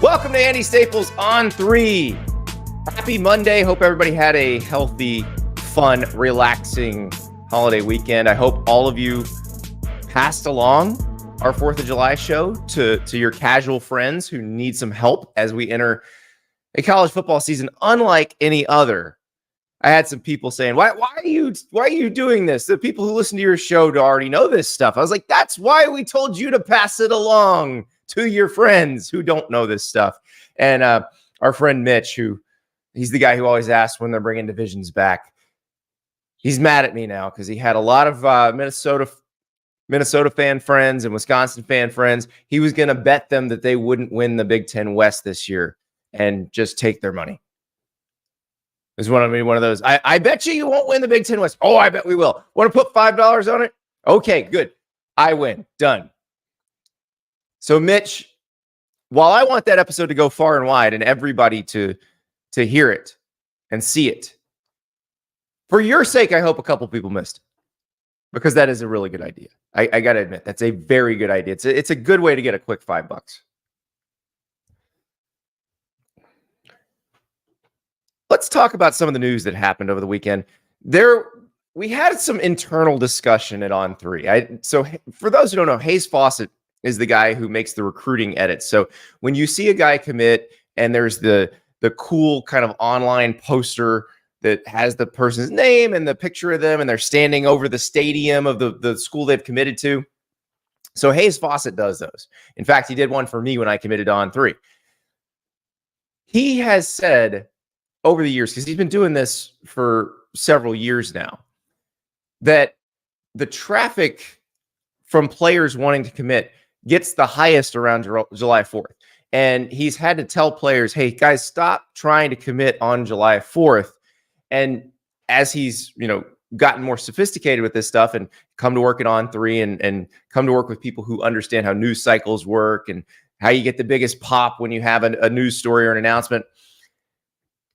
Welcome to Andy Staples on 3. Happy Monday. Hope everybody had a healthy, fun, relaxing holiday weekend. I hope all of you passed along our 4th of July show to your casual friends who need some help as we enter a college football season unlike any other. I had some people saying, why are you doing this? The people who listen to your show already know this stuff. I was like, that's why we told you to pass it along to your friends who don't know this stuff. And our friend Mitch, he's the guy who always asks when they're bringing divisions back. He's mad at me now because he had a lot of Minnesota fan friends and Wisconsin fan friends. He was going to bet them that they wouldn't win the Big Ten West this year and just take their money. It's one of those. I bet you won't win the Big Ten West. Oh, I bet we will. Want to put $5 on it? Okay, good. I win. Done. So, Mitch, while I want that episode to go far and wide and everybody to hear it and see it, for your sake, I hope a couple people missed it because that is a really good idea. I got to admit, that's a very good idea. It's a good way to get a quick $5. Let's talk about some of the news that happened over the weekend. We had some internal discussion at On 3. So for those who don't know, Hayes Fawcett is the guy who makes the recruiting edits. So when you see a guy commit and there's the cool kind of online poster that has the person's name and the picture of them and they're standing over the stadium of the school they've committed to. So Hayes Fawcett does those. In fact, he did one for me when I committed On 3. He has said over the years, because he's been doing this for several years now, that the traffic from players wanting to commit gets the highest around July 4th. And he's had to tell players, hey, guys, stop trying to commit on July 4th. And as he's, gotten more sophisticated with this stuff and come to work at On 3 and come to work with people who understand how news cycles work and how you get the biggest pop when you have a news story or an announcement,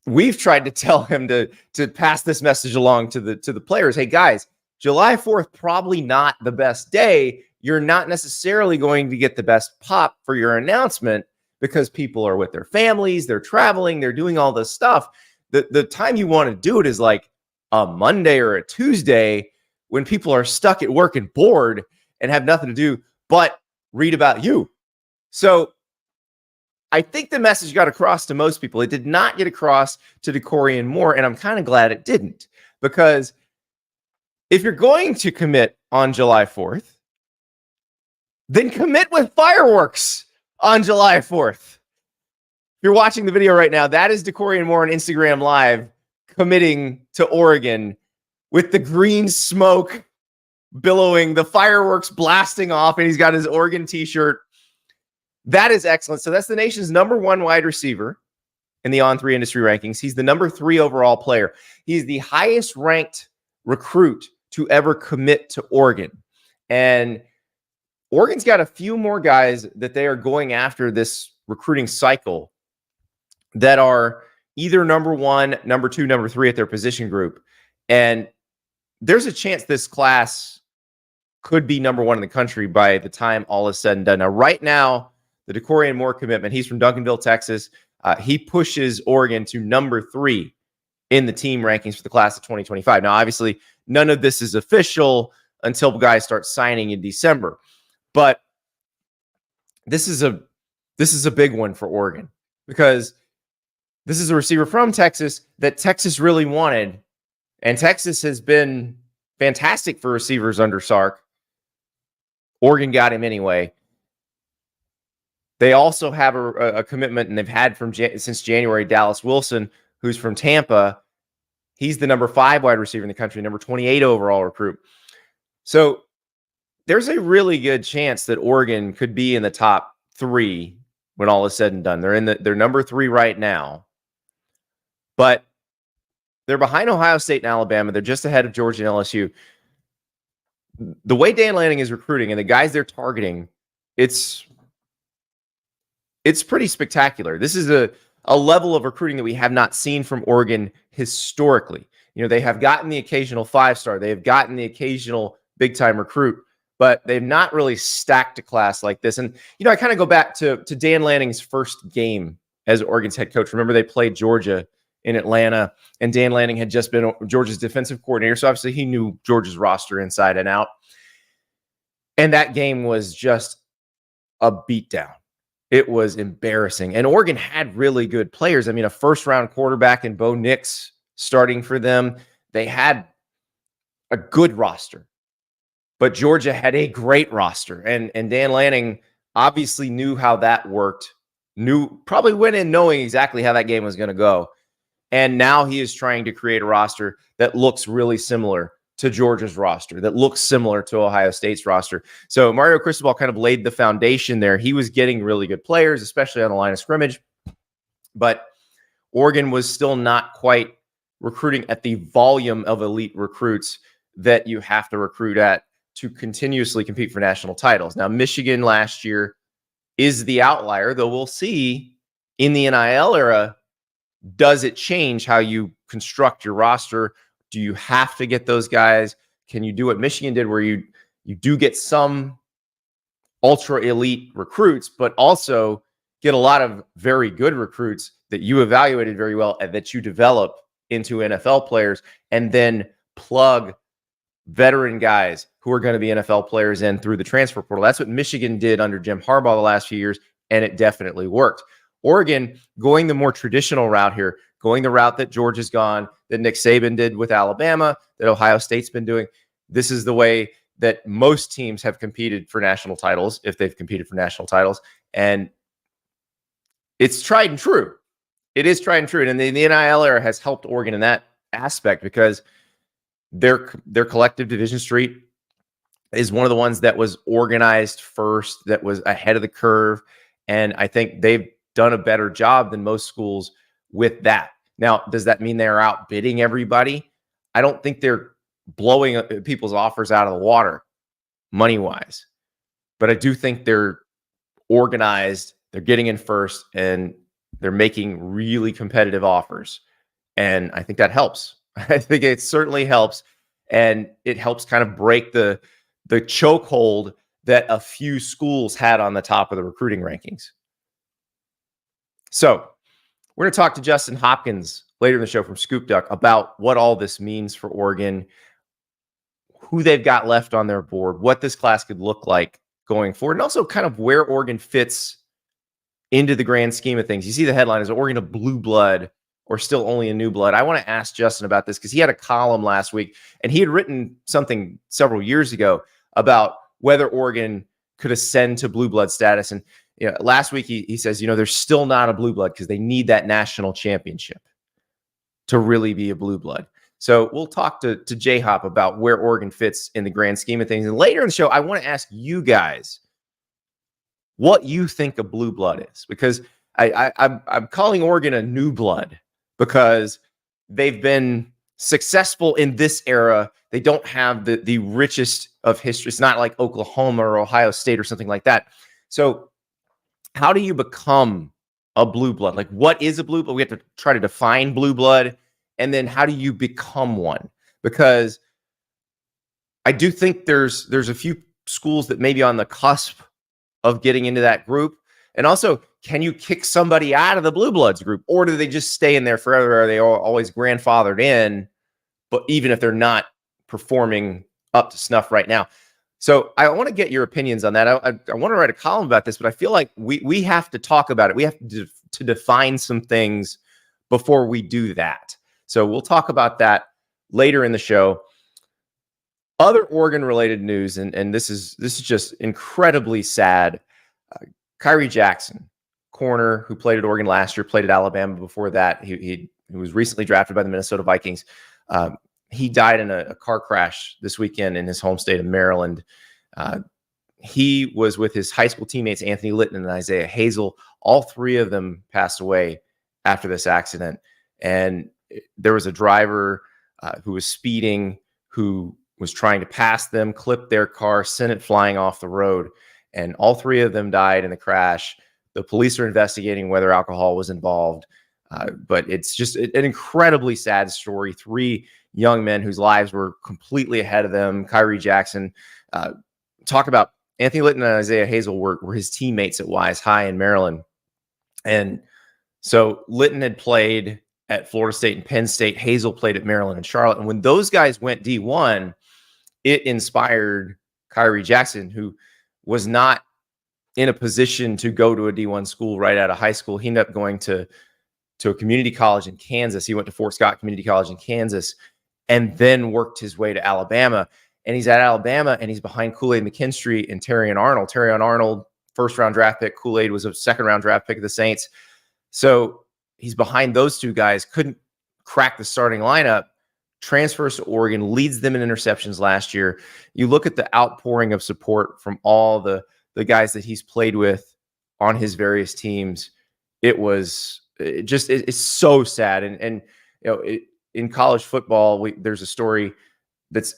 we've tried to tell him to pass this message along to the players. Hey, guys, July 4th, probably not the best day. You're not necessarily going to get the best pop for your announcement because people are with their families, they're traveling, they're doing all this stuff. The time you want to do it is like a Monday or a Tuesday when people are stuck at work and bored and have nothing to do but read about you. So I think the message got across to most people. It did not get across to Dakorien Moore, and I'm kind of glad it didn't, because if you're going to commit on July 4th, then commit with fireworks on July 4th. If you're watching the video right now, that is Dakorien Moore on Instagram Live committing to Oregon with the green smoke billowing, the fireworks blasting off, and he's got his Oregon t-shirt. That is excellent. So that's the nation's #1 wide receiver in the On 3 industry rankings. He's the #3 overall player. He's the highest ranked recruit to ever commit to Oregon. And Oregon's got a few more guys that they are going after this recruiting cycle that are either #1, #2, #3 at their position group. And there's a chance this class could be #1 in the country by the time all is said and done. Now, right now, the Dakorien Moore commitment, he's from Duncanville, Texas. He pushes Oregon to #3 in the team rankings for the class of 2025. Now, obviously, none of this is official until guys start signing in December. But this is a big one for Oregon because this is a receiver from Texas that Texas really wanted. And Texas has been fantastic for receivers under Sark. Oregon got him anyway. They also have a commitment, and they've had since January, Dallas Wilson, who's from Tampa. He's the #5 wide receiver in the country, #28 overall recruit. So there's a really good chance that Oregon could be in the top 3 when all is said and done. They're #3 right now, but they're behind Ohio State and Alabama. They're just ahead of Georgia and LSU. The way Dan Lanning is recruiting and the guys they're targeting, it's pretty spectacular. This is a level of recruiting that we have not seen from Oregon historically. They have gotten the occasional 5-star. They have gotten the occasional big-time recruit. but they've not really stacked a class like this. And, I kind of go back to Dan Lanning's first game as Oregon's head coach. Remember, they played Georgia in Atlanta, and Dan Lanning had just been Georgia's defensive coordinator. So obviously he knew Georgia's roster inside and out. And that game was just a beatdown. It was embarrassing. And Oregon had really good players. I mean, a first-round quarterback in Bo Nix starting for them. They had a good roster. But Georgia had a great roster. And Dan Lanning obviously knew how that worked. Probably went in knowing exactly how that game was going to go. And now he is trying to create a roster that looks really similar to Georgia's roster, that looks similar to Ohio State's roster. So Mario Cristobal kind of laid the foundation there. He was getting really good players, especially on the line of scrimmage. But Oregon was still not quite recruiting at the volume of elite recruits that you have to recruit at to continuously compete for national titles. Now, Michigan last year is the outlier, though we'll see in the NIL era, does it change how you construct your roster? Do you have to get those guys? Can you do what Michigan did where you do get some ultra elite recruits, but also get a lot of very good recruits that you evaluated very well and that you develop into NFL players, and then plug veteran guys who are going to be NFL players in through the transfer portal? That's what Michigan did under Jim Harbaugh the last few years, and it definitely worked. Oregon going the more traditional route here, going the route that Georgia's gone, that Nick Saban did with Alabama, that Ohio State's been doing. This is the way that most teams have competed for national titles, if they've competed for national titles. And it's tried and true. It is tried and true. And the NIL era has helped Oregon in that aspect because their collective Division Street is one of the ones that was organized first, that was ahead of the curve. And I think they've done a better job than most schools with that. Now, does that mean they're outbidding everybody? I don't think they're blowing people's offers out of the water money-wise. But I do think they're organized, they're getting in first, and they're making really competitive offers. And I think that helps. I think it certainly helps. And it helps kind of break the chokehold that a few schools had on the top of the recruiting rankings. So we're going to talk to Justin Hopkins later in the show from ScoopDuck about what all this means for Oregon, who they've got left on their board, what this class could look like going forward, and also kind of where Oregon fits into the grand scheme of things. You see the headline, is Oregon a blue blood or still only a new blood? I want to ask Justin about this because he had a column last week, and he had written something several years ago about whether Oregon could ascend to blue blood status. And last week he says, they're still not a blue blood because they need that national championship to really be a blue blood. So we'll talk to J-Hop about where Oregon fits in the grand scheme of things. And later in the show, I want to ask you guys what you think a blue blood is, because I'm calling Oregon a new blood because they've been successful in this era. They don't have the richest of history. It's not like Oklahoma or Ohio State or something like that. So how do you become a blue blood? Like, what is a blue blood? We have to try to define blue blood. And then how do you become one? Because I do think there's a few schools that may be on the cusp of getting into that group. And also, can you kick somebody out of the blue bloods group, or do they just stay in there forever? Are they always grandfathered in, but even if they're not performing up to snuff right now? So I want to get your opinions on that. I want to write a column about this, but I feel like we have to talk about it. We have to define some things before we do that. So we'll talk about that later in the show. Other Oregon-related news, and this is just incredibly sad. Khyree Jackson, corner who played at Oregon last year, played at Alabama before that. He was recently drafted by the Minnesota Vikings. He died in a car crash this weekend in his home state of Maryland. He was with his high school teammates, Anthony Litton and Isaiah Hazel. All three of them passed away after this accident. And there was a driver who was speeding, who was trying to pass them, clipped their car, sent it flying off the road. And all three of them died in the crash. The police are investigating whether alcohol was involved. But it's just an incredibly sad story. Three young men whose lives were completely ahead of them. Khyree Jackson, talk about Anthony Litton and Isaiah Hazel were his teammates at Wise High in Maryland. And so Litton had played at Florida State and Penn State. Hazel played at Maryland and Charlotte. And when those guys went D1, it inspired Khyree Jackson, who was not in a position to go to a D1 school right out of high school. He ended up going to a community college in Kansas. He went to Fort Scott Community College in Kansas and then worked his way to Alabama. And he's at Alabama and he's behind Kool-Aid McKinstry and Terrion Arnold. Terrion Arnold, first-round draft pick. Kool-Aid was a second-round draft pick of the Saints. So he's behind those two guys, couldn't crack the starting lineup, transfers to Oregon, leads them in interceptions last year. You look at the outpouring of support from all the guys that he's played with on his various teams. It's so sad. And you know, in college football, there's a story that's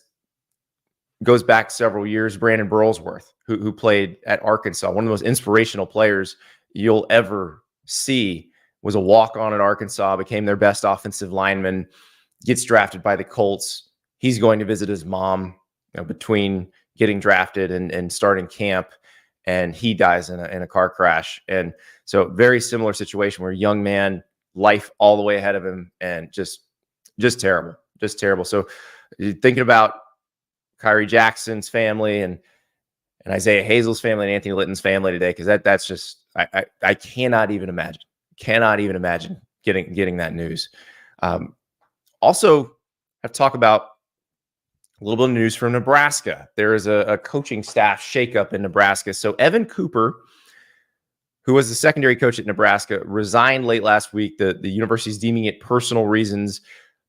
goes back several years. Brandon Burlsworth, who played at Arkansas, one of the most inspirational players you'll ever see, was a walk-on at Arkansas, became their best offensive lineman, gets drafted by the Colts. He's going to visit his mom, between getting drafted and starting camp, and he dies in a car crash. And so very similar situation where a young man, life all the way ahead of him, and just terrible, just terrible. So thinking about Khyree Jackson's family and Isaiah Hazel's family and Anthony Litton's family today, because that's just, I cannot even imagine getting that news. Also, have to talk about a little bit of news from Nebraska. There is a coaching staff shakeup in Nebraska. So Evan Cooper, who was the secondary coach at Nebraska, resigned late last week. The university's deeming it personal reasons,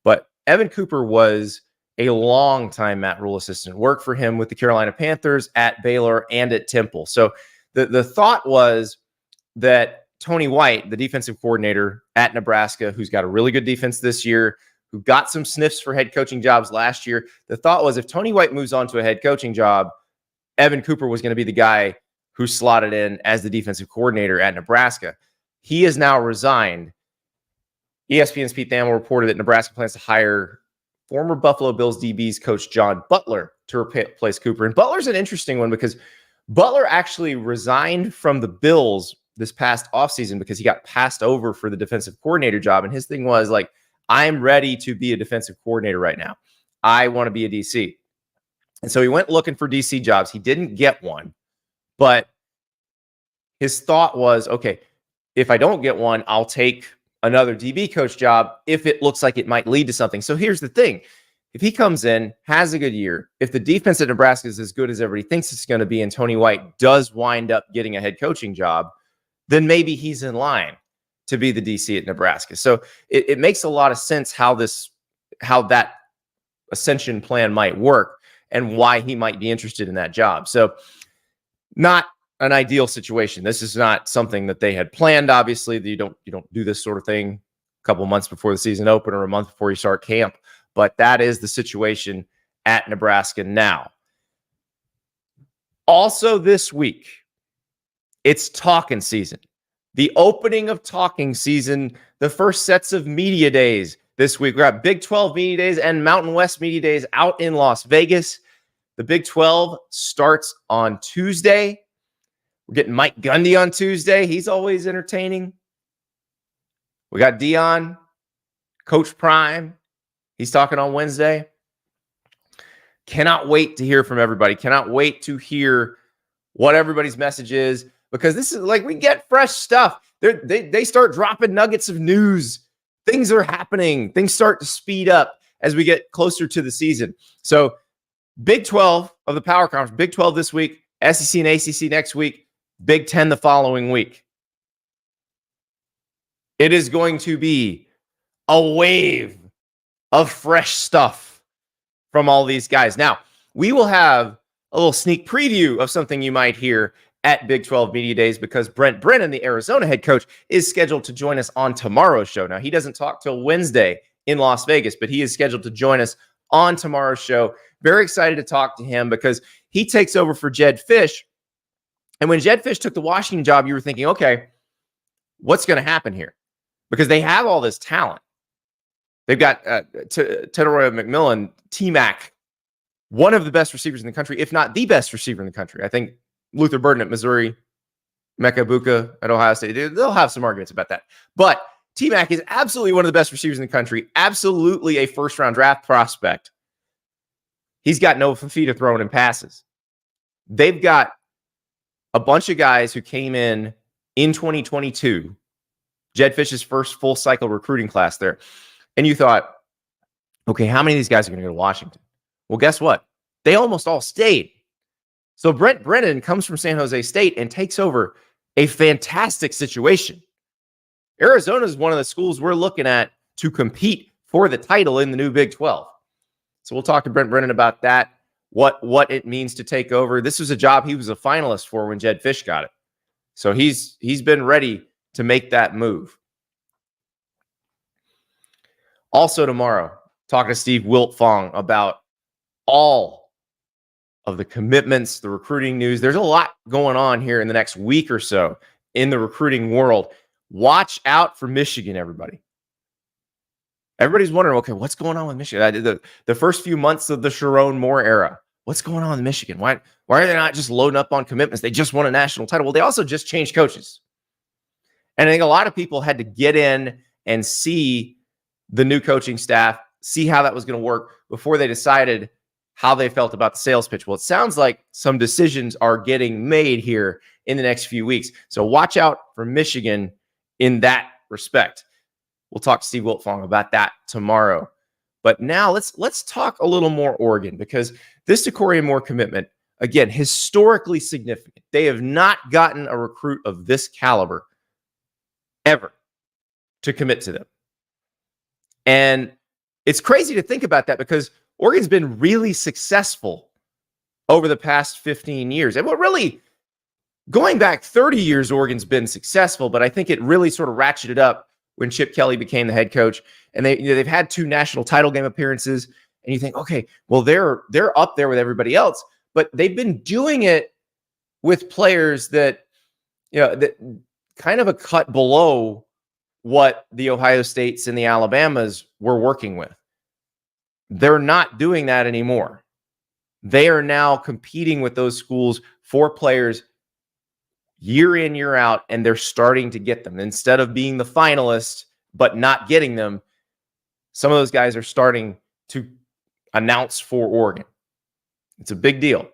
but Evan Cooper was a long-time Matt Rule assistant, worked for him with the Carolina Panthers, at Baylor, and at Temple. So the thought was that Tony White, the defensive coordinator at Nebraska, who's got a really good defense this year, who got some sniffs for head coaching jobs last year, the thought was if Tony White moves on to a head coaching job, Evan Cooper was going to be the guy who slotted in as the defensive coordinator at Nebraska. He has now resigned. ESPN's Pete Thamel reported that Nebraska plans to hire former Buffalo Bills DBs coach John Butler to replace Cooper. And Butler's an interesting one because Butler actually resigned from the Bills this past offseason because he got passed over for the defensive coordinator job. And his thing was like, I'm ready to be a defensive coordinator right now. I want to be a DC. And so he went looking for DC jobs. He didn't get one, but his thought was, okay, if I don't get one, I'll take another DB coach job if it looks like it might lead to something. So here's the thing. If he comes in, has a good year, if the defense at Nebraska is as good as everybody thinks it's going to be, and Tony White does wind up getting a head coaching job, then maybe he's in line to be the DC at Nebraska. So it makes a lot of sense how that ascension plan might work and why he might be interested in that job. So not an ideal situation. This is not something that they had planned. Obviously, you don't do this sort of thing a couple months before the season open or a month before you start camp. But that is the situation at Nebraska now. Also this week, it's talking season. The opening of talking season, the first sets of media days this week. We got Big 12 media days and Mountain West media days out in Las Vegas. The Big 12 starts on Tuesday. We're getting Mike Gundy on Tuesday. He's always entertaining. We got Dion, Coach Prime. He's talking on Wednesday. Cannot wait to hear from everybody. Cannot wait to hear what everybody's message is, because this is like, we get fresh stuff. They start dropping nuggets of news. Things are happening. Things start to speed up as we get closer to the season. So Big 12 of the Power Conference, Big 12 this week, SEC and ACC next week, Big 10 the following week. It is going to be a wave of fresh stuff from all these guys. Now, we will have a little sneak preview of something you might hear at Big 12 Media Days, because Brent Brennan, the Arizona head coach, is scheduled to join us on tomorrow's show. Now, he doesn't talk till Wednesday in Las Vegas, but he is scheduled to join us on tomorrow's show. Very excited to talk to him because he takes over for Jed Fish. And when Jed Fish took the Washington job, you were thinking, okay, what's going to happen here? Because they have all this talent. They've got Teteroy McMillan, T-Mac, one of the best receivers in the country, if not the best receiver in the country. I think Luther Burden at Missouri, Mecca Buka at Ohio State, they'll have some arguments about that. But T-Mac is absolutely one of the best receivers in the country, absolutely a first-round draft prospect. He's got no feet of throwing in passes. They've got a bunch of guys who came in 2022, Jed Fish's first full-cycle recruiting class there. And you thought, okay, how many of these guys are going to go to Washington? Well, guess what? They almost all stayed. So Brent Brennan comes from San Jose State and takes over a fantastic situation. Arizona is one of the schools we're looking at to compete for the title in the new Big 12. So we'll talk to Brent Brennan about that, what it means to take over. This was a job he was a finalist for when Jed Fish got it. So he's been ready to make that move. Also tomorrow, talking to Steve Wiltfong about all of the commitments, the recruiting news. There's a lot going on here in the next week or so in the recruiting world. Watch out for Michigan, everybody. Everybody's wondering, okay, what's going on with Michigan? The first few months of the Khyree Moore era, what's going on with Michigan? Why are they not just loading up on commitments? They just won a national title. Well, they also just changed coaches. And I think a lot of people had to get in and see the new coaching staff, see how that was going to work before they decided how they felt about the sales pitch. Well, it sounds like some decisions are getting made here in the next few weeks. So watch out for Michigan in that respect. We'll talk to Steve Wiltfong about that tomorrow. But now let's talk a little more Oregon, because this Dakorien Moore commitment, again, historically significant. They have not gotten a recruit of this caliber ever to commit to them. And it's crazy to think about that, because Oregon's been really successful over the past 15 years. And what really, going back 30 years, Oregon's been successful, but I think it really sort of ratcheted up when Chip Kelly became the head coach. And they've had 2 national title game appearances. And you think, okay, well, they're up there with everybody else, but they've been doing it with players that, that kind of a cut below what the Ohio States and the Alabamas were working with. They're not doing that anymore. They are now competing with those schools for players year in, year out, and they're starting to get them. Instead of being the finalist but not getting them, some of those guys are starting to announce for Oregon. It's a big deal.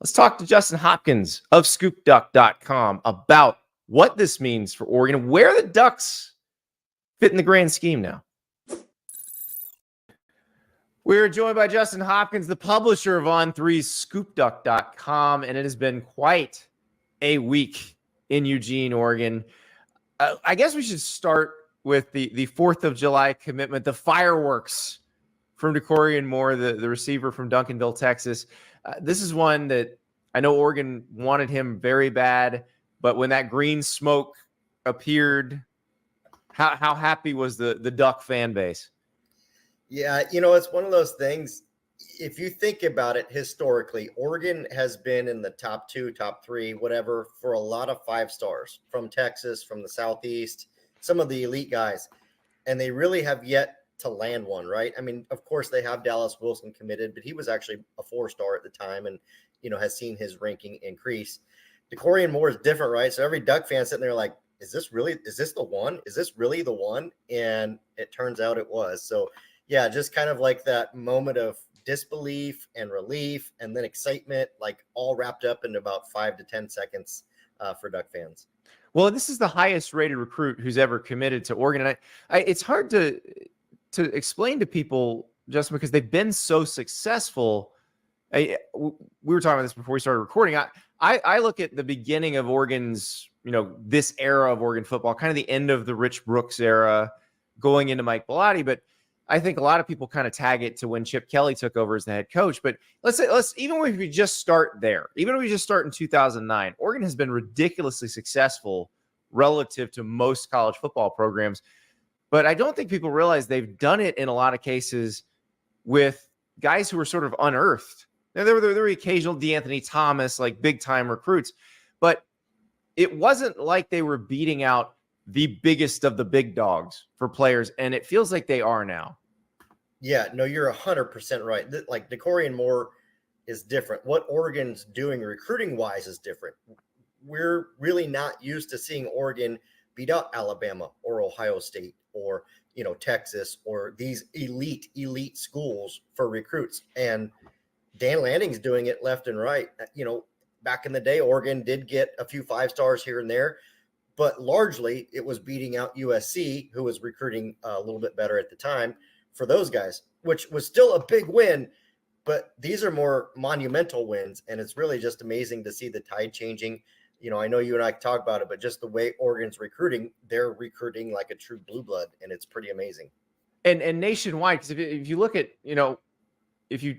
Let's talk to Justin Hopkins of ScoopDuck.com about what this means for Oregon, where the Ducks fit in the grand scheme now. We're joined by Justin Hopkins, the publisher of On3's ScoopDuck.com, and it has been quite a week in Eugene, Oregon. I guess we should start with the 4th of July commitment, the fireworks from Dakorien Moore, the receiver from Duncanville, Texas. This is one that I know Oregon wanted him very bad, but when that green smoke appeared, how happy was the Duck fan base? Yeah, it's one of those things. If you think about it historically, Oregon has been in the top 2, top 3, whatever, for a lot of 5 stars from Texas, from the Southeast, some of the elite guys. And they really have yet to land one, right? I mean, of course, they have Dallas Wilson committed, but he was actually a 4-star at the time and, has seen his ranking increase. Dakorien Moore is different, right? So every Duck fan sitting there like, is this the one? Is this really the one? And it turns out it was. So, yeah, just kind of like that moment of disbelief and relief and then excitement, like all wrapped up in about 5 to 10 seconds for Duck fans. Well, this is the highest rated recruit who's ever committed to Oregon. And it's hard to explain to people, just because they've been so successful. We were talking about this before we started recording. I look at the beginning of Oregon's, this era of Oregon football, kind of the end of the Rich Brooks era, going into Mike Bellotti. But I think a lot of people kind of tag it to when Chip Kelly took over as the head coach. But even if we just start there, even if we just start in 2009, Oregon has been ridiculously successful relative to most college football programs. But I don't think people realize they've done it in a lot of cases with guys who are sort of unearthed. Now, there were occasional DeAnthony Thomas, like big-time recruits, but it wasn't like they were beating out the biggest of the big dogs for players, and it feels like they are now. Yeah, no, you're 100% right. Like Dakorien Moore is different. What Oregon's doing recruiting wise is different. We're really not used to seeing Oregon beat out Alabama or Ohio State or Texas or these elite schools for recruits. And Dan Lanning's doing it left and right. Back in the day, Oregon did get a few 5-stars here and there, but largely it was beating out USC, who was recruiting a little bit better at the time for those guys, which was still a big win. But these are more monumental wins, and it's really just amazing to see the tide changing. I know you and I talk about it, but just the way Oregon's recruiting, they're recruiting like a true blue blood, and it's pretty amazing. And nationwide, because if you look at, if you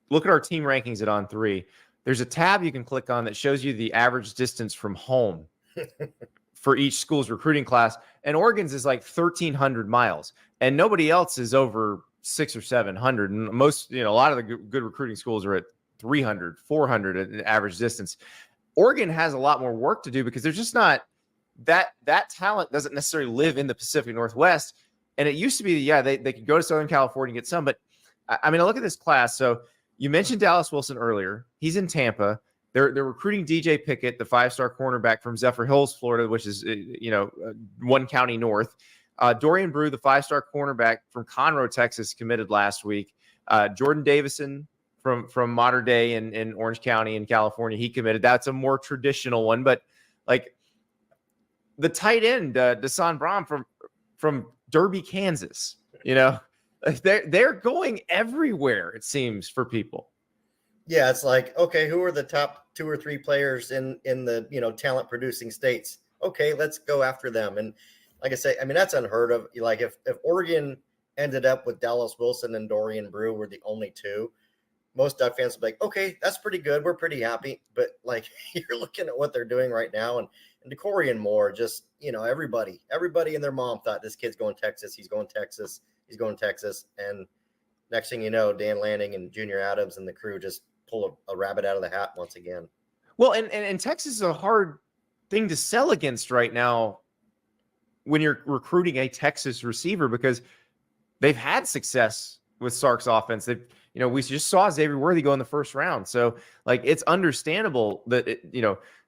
look at our team rankings at On3, there's a tab you can click on that shows you the average distance from home for each school's recruiting class. And Oregon's is like 1,300 miles, and nobody else is over 600 or 700. And most, a lot of the good recruiting schools are at 300, 400 at an average distance. Oregon has a lot more work to do because there's just not that talent doesn't necessarily live in the Pacific Northwest. And it used to be, they could go to Southern California and get some, but I mean, I look at this class. So you mentioned Dallas Wilson earlier. He's in Tampa. They're recruiting DJ Pickett, the 5-star cornerback from Zephyr Hills, Florida, which is, one county north. Dorian Brew, the 5-star cornerback from Conroe, Texas, committed last week. Jordan Davison from Mater Dei in Orange County in California, he committed. That's a more traditional one, but like the tight end, Desan Braun from Derby, Kansas, they're going everywhere, it seems, for people. Yeah, it's like, okay, who are the top 2 or 3 players in the talent producing states? Okay, let's go after them. And like I say, I mean, that's unheard of. Like if Oregon ended up with Dallas Wilson and Dorian Brew were the only 2, most Duck fans would be like, okay, that's pretty good. We're pretty happy. But like you're looking at what they're doing right now, and Dakorien Moore, just everybody and their mom thought this kid's going Texas. He's going Texas. He's going Texas. And next thing you know, Dan Lanning and Junior Adams and the crew just pull a rabbit out of the hat once again. Well, and Texas is a hard thing to sell against right now when you're recruiting a Texas receiver, because they've had success with Sark's offense. We just saw Xavier Worthy go in the first round. So like, it's understandable that,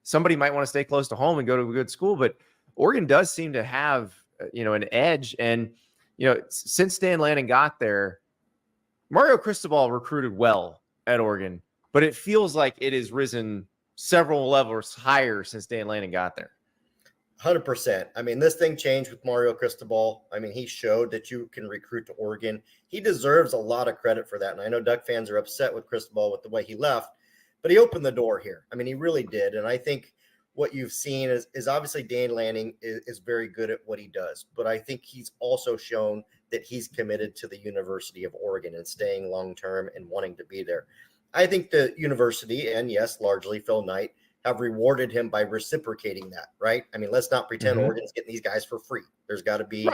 somebody might want to stay close to home and go to a good school, but Oregon does seem to have, an edge. And, since Dan Lanning got there, Mario Cristobal recruited well at Oregon, but it feels like it has risen several levels higher since Dan Lanning got there. 100%. I mean, this thing changed with Mario Cristobal. I mean, he showed that you can recruit to Oregon. He deserves a lot of credit for that. And I know Duck fans are upset with Cristobal with the way he left, but he opened the door here. I mean, he really did. And I think what you've seen is obviously Dan Lanning is very good at what he does, but I think he's also shown that he's committed to the University of Oregon and staying long-term and wanting to be there. I think the university, and yes, largely Phil Knight, have rewarded him by reciprocating that, right? I mean, let's not pretend Oregon's getting these guys for free. There's got to be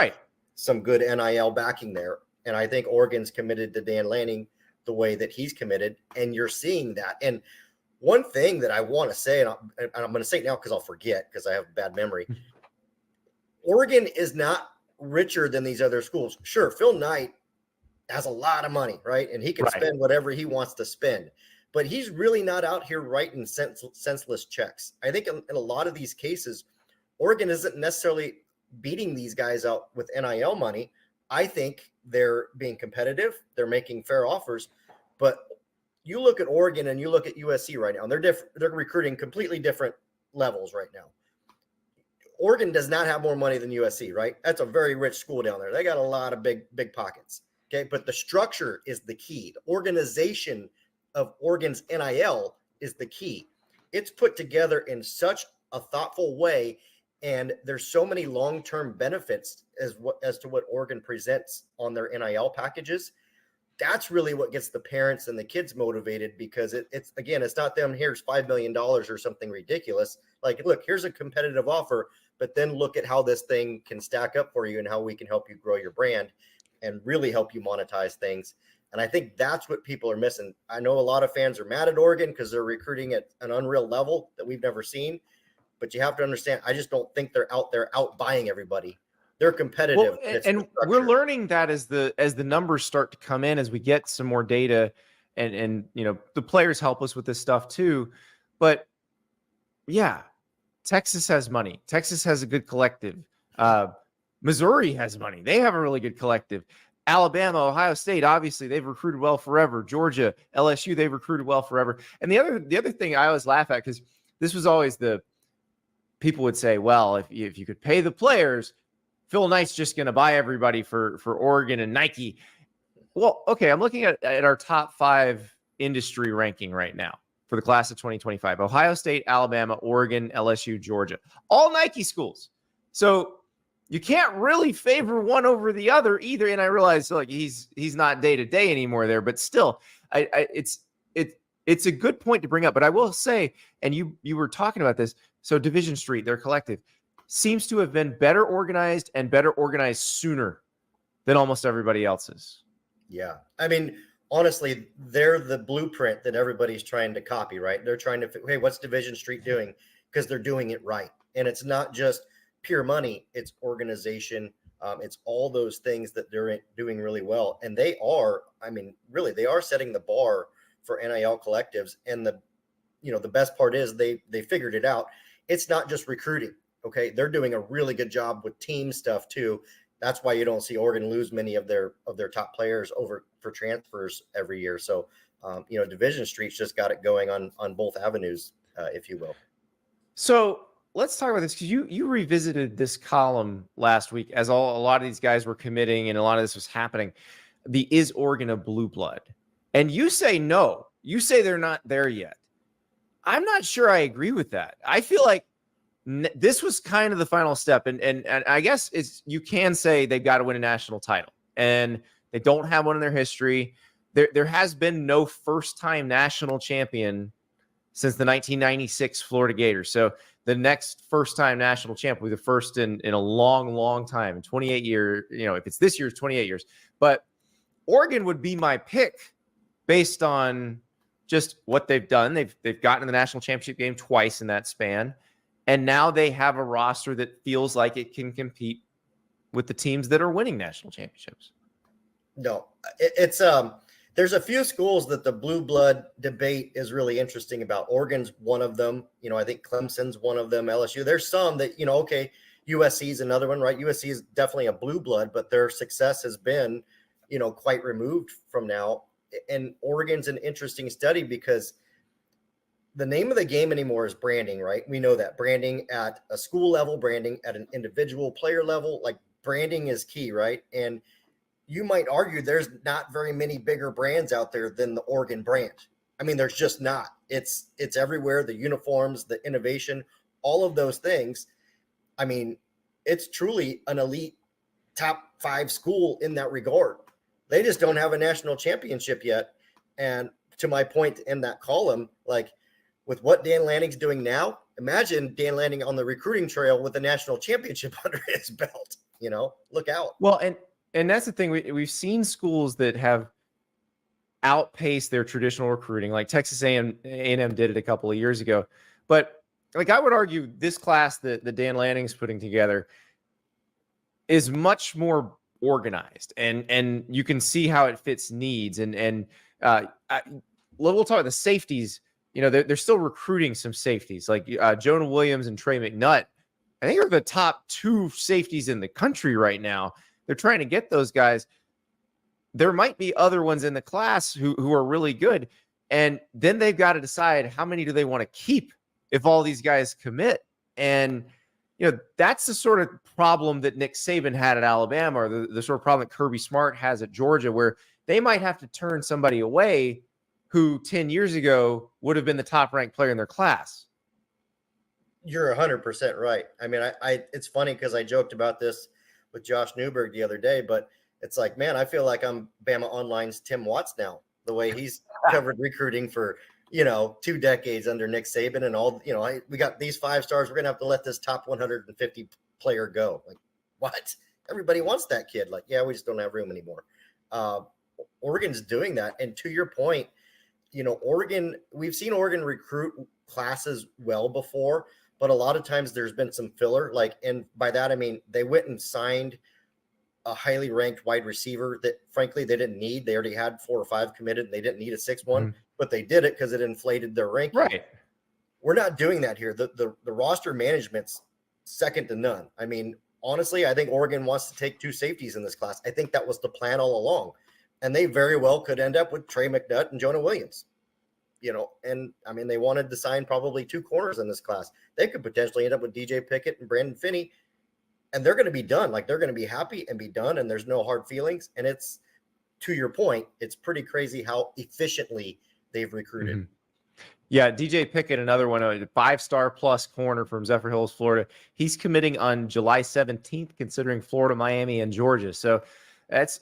some good NIL backing there. And I think Oregon's committed to Dan Lanning the way that he's committed, and you're seeing that. And one thing that I want to say, and I'm going to say it now because I'll forget because I have a bad memory. Oregon is not richer than these other schools. Sure, Phil Knight has a lot of money, right? And he can spend whatever he wants to spend. But he's really not out here writing senseless checks. I think in a lot of these cases, Oregon isn't necessarily beating these guys out with NIL money. I think they're being competitive. They're making fair offers. But you look at Oregon and you look at USC right now, and they're recruiting completely different levels right now. Oregon does not have more money than USC, right? That's a very rich school down there. They got a lot of big pockets. Okay. But the structure is the key. The organization of Oregon's NIL is the key. It's put together in such a thoughtful way, and there's so many long-term benefits as to what Oregon presents on their NIL packages. That's really what gets the parents and the kids motivated, because it's not them, here's $5 million or something ridiculous. Like, look, here's a competitive offer, but then look at how this thing can stack up for you and how we can help you grow your brand and really help you monetize things. And I think that's what people are missing. I know a lot of fans are mad at Oregon because they're recruiting at an unreal level that we've never seen. But you have to understand, I just don't think they're out there out buying everybody. they're competitive. Well, and we're learning that as the numbers start to come in, as we get some more data, and the players help us with this stuff too. But yeah, Texas has money. Texas has a good collective. Missouri has money. They have a really good collective. Alabama, Ohio State, obviously they've recruited well forever. Georgia, LSU, they've recruited well forever. And the other thing I always laugh at, because this was always people would say, well, if you could pay the players, Phil Knight's just going to buy everybody for Oregon and Nike. Well, okay, I'm looking at our top 5 industry ranking right now for the class of 2025. Ohio State, Alabama, Oregon, LSU, Georgia. All Nike schools. So you can't really favor one over the other either. And I realize he's not day-to-day anymore there, but still, it's a good point to bring up. But I will say, and you were talking about this, so Division Street, their collective, seems to have been better organized sooner than almost everybody else's. Yeah. I mean, honestly, they're the blueprint that everybody's trying to copy, right? They're trying to, hey, what's Division Street doing? Because they're doing it right. And it's not just pure money, it's organization. It's all those things that they're doing really well. And they are setting the bar for NIL collectives. And the best part is they figured it out. It's not just recruiting. Okay. They're doing a really good job with team stuff too. That's why you don't see Oregon lose many of their top players over for transfers every year. So, Division Street's just got it going on both avenues, if you will. So let's talk about this, because you revisited this column last week as a lot of these guys were committing and a lot of this was happening. Is Oregon a blue blood? And you say no. You say they're not there yet. I'm not sure I agree with that. I feel like this was kind of the final step. And I guess you can say they've got to win a national title. And they don't have one in their history. There has been no first-time national champion since the 1996 Florida Gators. So the next first-time national champ will be the first in a long, long time, in 28 years. If it's this year's 28 years. But Oregon would be my pick based on just what they've done. They've gotten in the national championship game twice in that span. And now they have a roster that feels like it can compete with the teams that are winning national championships. No, it's there's a few schools that the blue blood debate is really interesting about. Oregon's one of them. I think Clemson's one of them. LSU. There's some that, okay, USC is another one, right? USC is definitely a blue blood, but their success has been, quite removed from now. And Oregon's an interesting study because the name of the game anymore is branding, right? We know that branding at a school level, branding at an individual player level, like branding is key, right? And you might argue there's not very many bigger brands out there than the Oregon brand. I mean, there's just not. It's everywhere. The uniforms, the innovation, all of those things. I mean, it's truly an elite top 5 school in that regard. They just don't have a national championship yet. And to my point in that column, like, with what Dan Lanning's doing now, imagine Dan Lanning on the recruiting trail with a national championship under his belt. Look out. Well, and that's the thing. We've seen schools that have outpaced their traditional recruiting, like Texas A&M did it a couple of years ago. But I would argue this class that Dan Lanning's putting together is much more organized, and you can see how it fits needs. And we'll talk about the safeties. They're still recruiting some safeties like Jonah Williams and Trey McNutt. I think are the top 2 safeties in the country right now. They're trying to get those guys. There might be other ones in the class who are really good. And then they've got to decide how many do they want to keep if all these guys commit. And, that's the sort of problem that Nick Saban had at Alabama, or the sort of problem that Kirby Smart has at Georgia, where they might have to turn somebody away who 10 years ago would have been the top ranked player in their class. You're 100% right. I mean, it's funny because I joked about this with Josh Newberg the other day, but it's like, man, I feel like I'm Bama Online's Tim Watts now, the way he's covered recruiting for, 2 decades under Nick Saban and all, we got these 5 stars. We're going to have to let this top 150 player go. Like, what? Everybody wants that kid. Like, yeah, we just don't have room anymore. Oregon's doing that. And to your point, Oregon, we've seen Oregon recruit classes well before, but a lot of times there's been some filler. Like, and by that, I mean, they went and signed a highly ranked wide receiver that frankly they didn't need. They already had 4 or 5 committed and they didn't need a 6th one, but they did it because it inflated their ranking. Right. We're not doing that here. The roster management's second to none. I mean, honestly, I think Oregon wants to take 2 safeties in this class. I think that was the plan all along. And they very well could end up with Trey McNutt and Jonah Williams. And I mean, they wanted to sign probably 2 corners in this class. They could potentially end up with DJ Pickett and Brandon Finney, and they're going to be done. Like, they're going to be happy and be done, and there's no hard feelings. And it's, to your point, it's pretty crazy how efficiently they've recruited. Yeah, DJ Pickett, another one, a 5-star plus corner from Zephyr Hills, Florida. He's committing on July 17th, considering Florida, Miami, and Georgia. So that's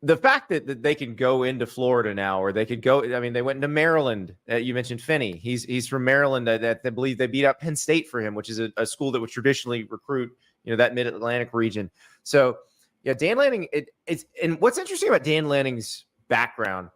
the fact that they can go into Florida now, or they could go. I mean, they went into Maryland. You mentioned Finney. He's from Maryland. That I believe they beat up Penn State for him, which is a school that would traditionally recruit, that Mid-Atlantic region. So yeah, Dan Lanning. And what's interesting about Dan Lanning's background,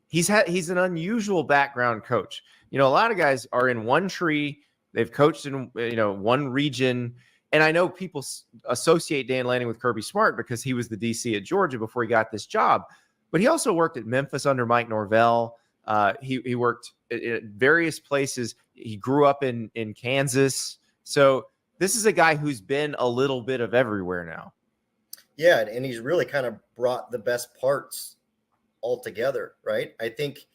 he's an unusual background coach. A lot of guys are in one tree. They've coached in one region. And I know people associate Dan Lanning with Kirby Smart because he was the DC at Georgia before he got this job. But he also worked at Memphis under Mike Norvell. He worked at various places. He grew up in Kansas. So this is a guy who's been a little bit of everywhere now. Yeah, and he's really kind of brought the best parts all together, right? I think,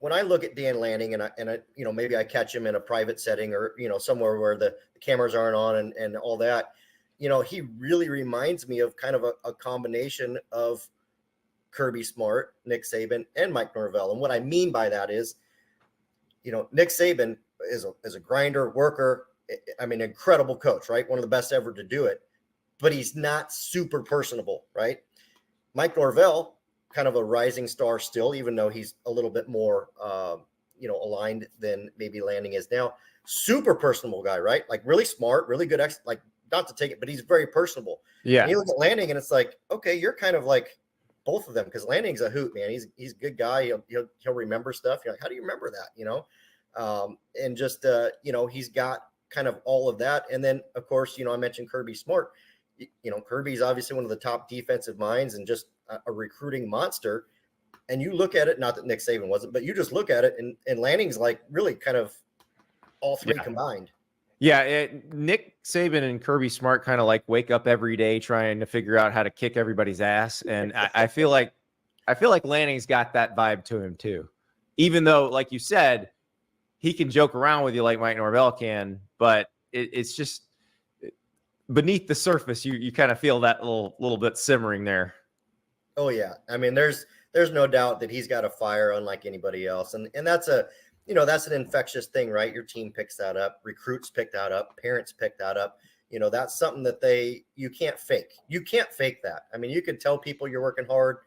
when I look at Dan Lanning and I maybe I catch him in a private setting or, somewhere where the cameras aren't on and all that, he really reminds me of kind of a combination of Kirby Smart, Nick Saban, and Mike Norvell. And what I mean by that is, Nick Saban is a grinder, worker. I mean, incredible coach, right? One of the best ever to do it, but he's not super personable, right? Mike Norvell, kind of a rising star still, even though he's a little bit more, aligned than maybe Lanning is now. Super personable guy, right? Like really smart, really good. Not to take it, but he's very personable. Yeah. And you look at Lanning and it's like, okay, you're kind of like both of them, because Lanning's a hoot, man. He's a good guy. He'll remember stuff. You're like, how do you remember that? And just, he's got kind of all of that. And then of course, I mentioned Kirby Smart. Kirby's obviously one of the top defensive minds and just a recruiting monster. And you look at it, not that Nick Saban wasn't, but you just look at it and Lanning's like really kind of all three combined. Yeah. Nick Saban and Kirby Smart kind of like wake up every day trying to figure out how to kick everybody's ass. And I feel like Lanning's got that vibe to him too, even though, like you said, he can joke around with you like Mike Norvell can, but it's just beneath the surface. You kind of feel that little bit simmering there. Oh yeah. I mean, there's no doubt that he's got a fire unlike anybody else. And that's that's an infectious thing, right? Your team picks that up, recruits pick that up, parents pick that up. That's something that you can't fake. You can't fake that. I mean, you can tell people you're working hard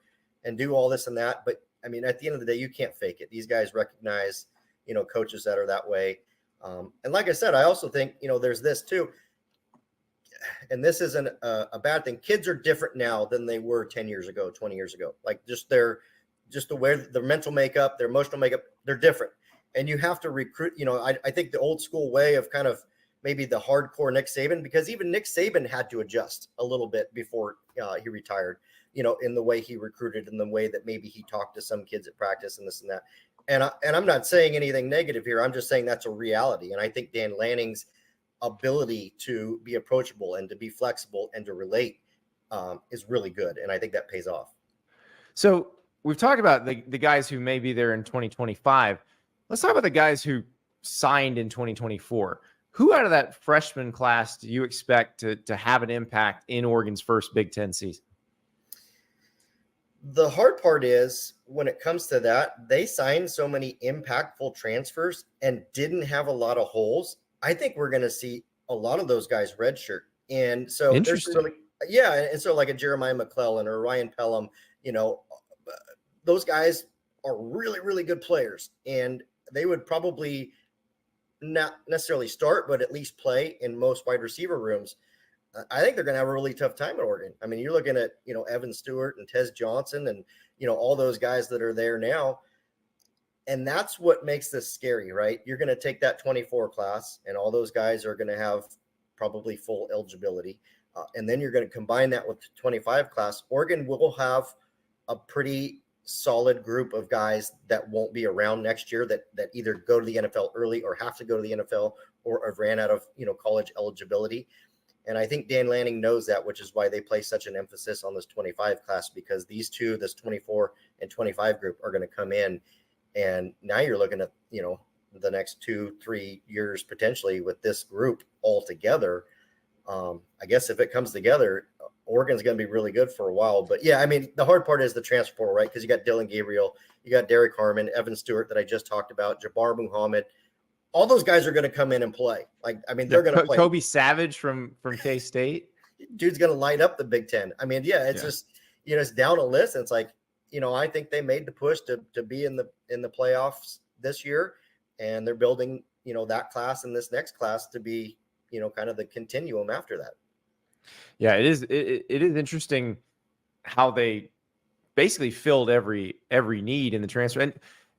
and do all this and that, but I mean, at the end of the day, you can't fake it. These guys recognize, coaches that are that way. And like I said, I also think, there's this too. And this isn't a bad thing. Kids are different now than they were 10 years ago, 20 years ago. Like just the way their mental makeup, their emotional makeup, they're different. And you have to recruit, I think the old school way of kind of maybe the hardcore Nick Saban, because even Nick Saban had to adjust a little bit before he retired, in the way he recruited and the way that maybe he talked to some kids at practice and this and that. And I'm not saying anything negative here. I'm just saying that's a reality. And I think Dan Lanning's ability to be approachable and to be flexible and to relate is really good. And I think that pays off. So we've talked about the guys who may be there in 2025. Let's talk about the guys who signed in 2024. Who out of that freshman class do you expect to have an impact in Oregon's first Big Ten season? The hard part is when it comes to that, they signed so many impactful transfers and didn't have a lot of holes. I think we're going to see a lot of those guys redshirt. And so and so like a Jeremiah McClellan or Ryan Pelham, those guys are really, really good players. And they would probably not necessarily start, but at least play in most wide receiver rooms. I think they're going to have a really tough time at Oregon. I mean, you're looking at, Evan Stewart and Tez Johnson and, all those guys that are there now. And that's what makes this scary, right? You're going to take that 24 class, and all those guys are going to have probably full eligibility. And then you're going to combine that with the 25 class. Oregon will have a pretty solid group of guys that won't be around next year that either go to the NFL early or have to go to the NFL or have ran out of, college eligibility. And I think Dan Lanning knows that, which is why they place such an emphasis on this 25 class, because these two, this 24 and 25 group, are going to come in. And now you're looking at, the next 2-3 years potentially with this group all together. I guess if it comes together, Oregon's going to be really good for a while. But yeah, I mean, the hard part is the transfer portal, right? Because you got Dylan Gabriel, you got Derek Harmon, Evan Stewart that I just talked about, Jabbar Muhammad. All those guys are going to come in and play. They're going to play. Kobe Savage from K-State. Dude's going to light up the Big Ten. I mean, yeah, it's just, it's down a list. And it's like, I think they made the push to be in the playoffs this year, and they're building, that class and this next class to be, kind of the continuum after that. Yeah, it is. It is interesting how they basically filled every need in the transfer.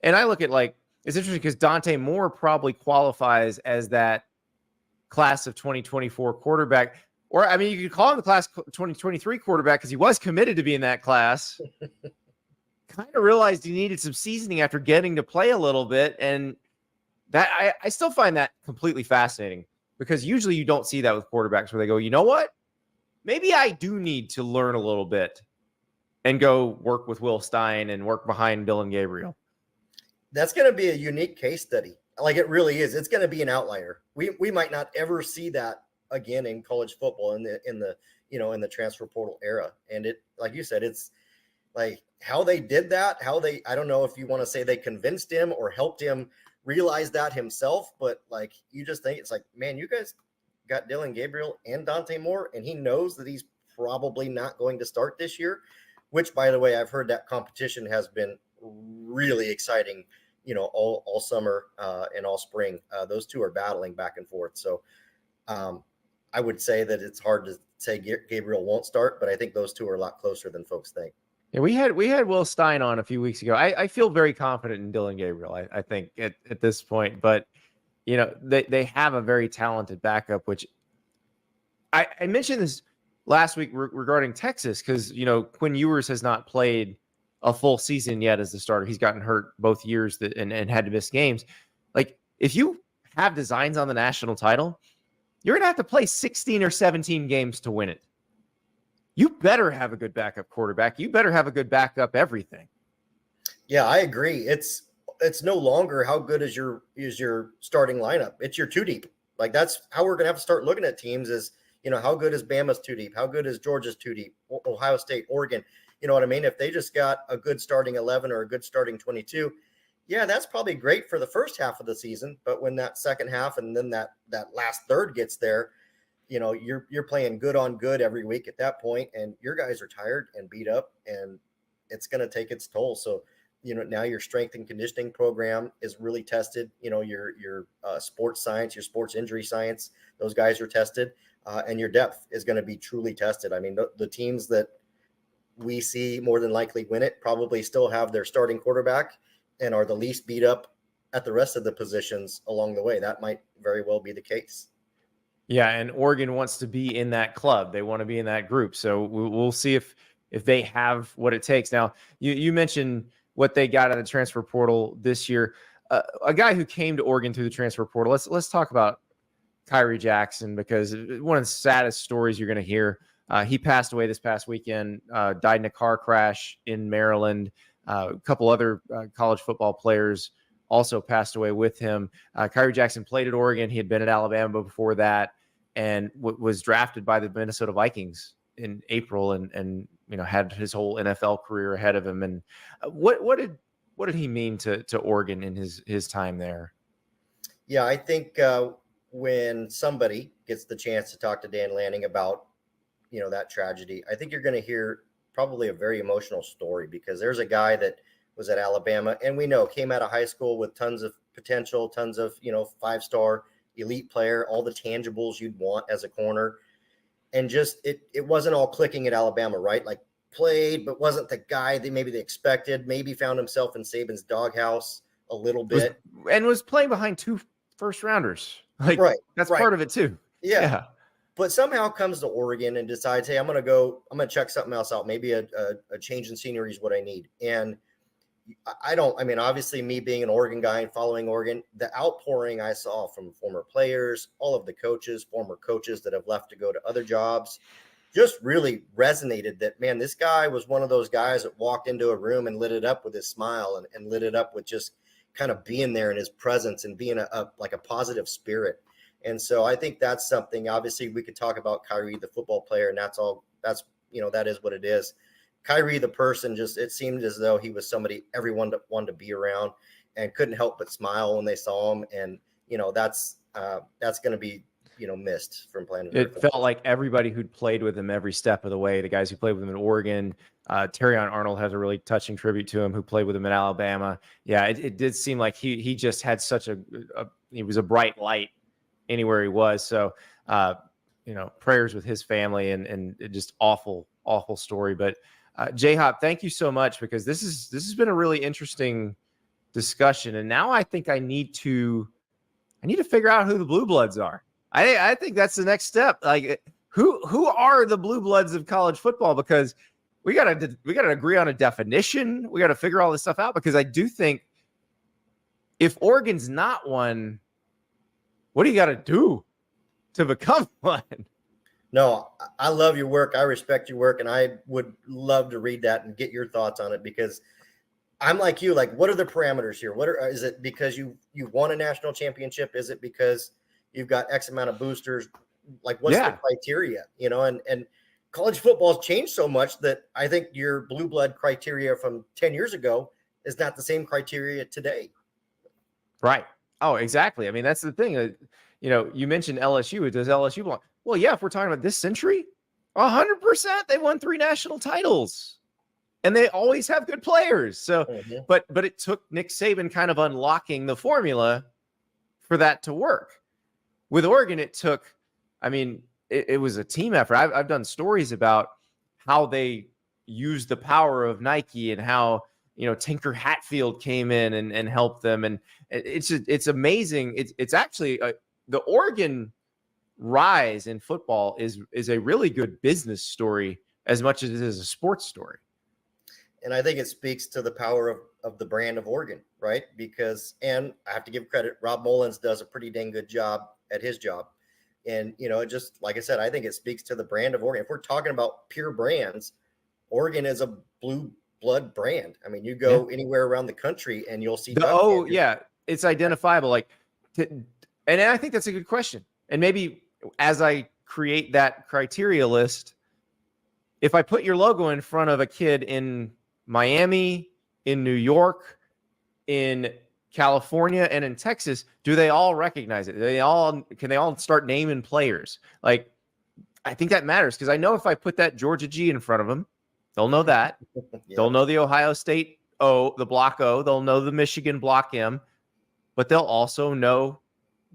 And I look at, like, it's interesting because Dante Moore probably qualifies as that class of 2024 quarterback. Or, I mean, you could call him the class 2023 quarterback because he was committed to be in that class. Kind of realized he needed some seasoning after getting to play a little bit. And that I still find that completely fascinating, because usually you don't see that with quarterbacks where they go, you know what? Maybe I do need to learn a little bit and go work with Will Stein and work behind Dylan Gabriel. That's going to be a unique case study. Like, it really is. It's going to be an outlier. We might not ever see that again in college football in the transfer portal era. And it, like you said, it's like how they did that, I don't know if you want to say they convinced him or helped him realize that himself, but like, you just think it's like, man, you guys got Dylan Gabriel and Dante Moore, and he knows that he's probably not going to start this year, which, by the way, I've heard that competition has been really exciting, all summer and all spring. Those two are battling back and forth. So I would say that it's hard to say Gabriel won't start, but I think those two are a lot closer than folks think. Yeah, we had Will Stein on a few weeks ago. I feel very confident in Dylan Gabriel, I think, at this point. But, they have a very talented backup, which I mentioned this last week regarding Texas, because, Quinn Ewers has not played a full season yet as the starter. He's gotten hurt both years and had to miss games. Like, if you have designs on the national title, you're going to have to play 16 or 17 games to win it. You better have a good backup quarterback. You better have a good backup everything. Yeah, I agree. It's no longer how good is your starting lineup. It's your two deep. Like, that's how we're going to have to start looking at teams is, how good is Bama's two deep? How good is Georgia's two deep? Ohio State, Oregon. You know what I mean? If they just got a good starting 11 or a good starting 22, yeah, that's probably great for the first half of the season. But when that second half and then that last third gets there, you're playing good on good every week at that point, and your guys are tired and beat up, and it's going to take its toll. So, now your strength and conditioning program is really tested. Your sports science, your sports injury science, those guys are tested, and your depth is going to be truly tested. I mean, the teams that we see more than likely win it probably still have their starting quarterback and are the least beat up at the rest of the positions along the way. That might very well be the case. Yeah, and Oregon wants to be in that club. They want to be in that group. So we'll see if they have what it takes. Now, you mentioned what they got out of the transfer portal this year. A guy who came to Oregon through the transfer portal. Let's talk about Khyree Jackson, because one of the saddest stories you're going to hear. He passed away this past weekend, died in a car crash in Maryland. A couple other college football players also passed away with him. Khyree Jackson played at Oregon. He had been at Alabama before that, and was drafted by the Minnesota Vikings in April, and had his whole NFL career ahead of him. And what did he mean to Oregon in his time there? Yeah, I think when somebody gets the chance to talk to Dan Lanning about that tragedy, I think you're going to hear probably a very emotional story, because there's a guy that was at Alabama, and we know came out of high school with tons of potential, tons of, 5-star elite player, all the tangibles you'd want as a corner. And just, it wasn't all clicking at Alabama, right? Like, played, but wasn't the guy that maybe they expected, maybe found himself in Saban's doghouse a little bit. Was playing behind 2 first-rounders. Like, that's right. part of it too. Yeah. But somehow comes to Oregon and decides, hey, I'm going to check something else out. Maybe a change in scenery is what I need. And obviously me being an Oregon guy and following Oregon, the outpouring I saw from former players, all of the coaches, former coaches that have left to go to other jobs, just really resonated that, man, this guy was one of those guys that walked into a room and lit it up with his smile and lit it up with just kind of being there in his presence and being a positive spirit. And so I think that's something. Obviously we could talk about Khyree, the football player, and that is what it is. Khyree, the person, just, it seemed as though he was somebody everyone wanted to be around and couldn't help but smile when they saw him. And, that's going to be, missed from playing. It felt like everybody who'd played with him every step of the way, the guys who played with him in Oregon, Terrion Arnold has a really touching tribute to him, who played with him in Alabama. Yeah, it did seem like he just had such he was a bright light anywhere he was. So, prayers with his family and just awful story. But J-Hop, thank you so much, because this has been a really interesting discussion. And now I think I need to figure out who the Blue Bloods are. I think that's the next step. Like, who are the Blue Bloods of college football? Because we gotta agree on a definition. We got to figure all this stuff out, because I do think if Oregon's not one, what do you got to do to become one? No, I love your work. I respect your work, and I would love to read that and get your thoughts on it, because I'm like you. Like, what are the parameters here? Is it because you won a national championship? Is it because you've got X amount of boosters? Like, what's the criteria? And college football has changed so much that I think your blue blood criteria from 10 years ago is not the same criteria today. Right. Oh, exactly. I mean, that's the thing. You mentioned LSU. Does LSU belong? Well, yeah, if we're talking about this century, 100%, they won 3 national titles, and they always have good players. So, but it took Nick Saban kind of unlocking the formula for that to work. With Oregon, it took, it was a team effort. I've done stories about how they used the power of Nike and how, Tinker Hatfield came in and helped them. And it's amazing. It's actually the Oregon rise in football is a really good business story as much as it is a sports story. And I think it speaks to the power of the brand of Oregon, right? Because, and I have to give credit, Rob Mullins does a pretty dang good job at his job. And, just like I said, I think it speaks to the brand of Oregon. If we're talking about pure brands, Oregon is a blue blood brand. I mean, you go anywhere around the country and you'll see. It's identifiable. And I think that's a good question. And maybe as I create that criteria list, if I put your logo in front of a kid in Miami, in New York, in California, and in Texas, do they all recognize it? Can they all start naming players? Like, I think that matters, because I know if I put that Georgia G in front of them, they'll know that. They'll know the Ohio State O, the block O. They'll know the Michigan block M, but they'll also know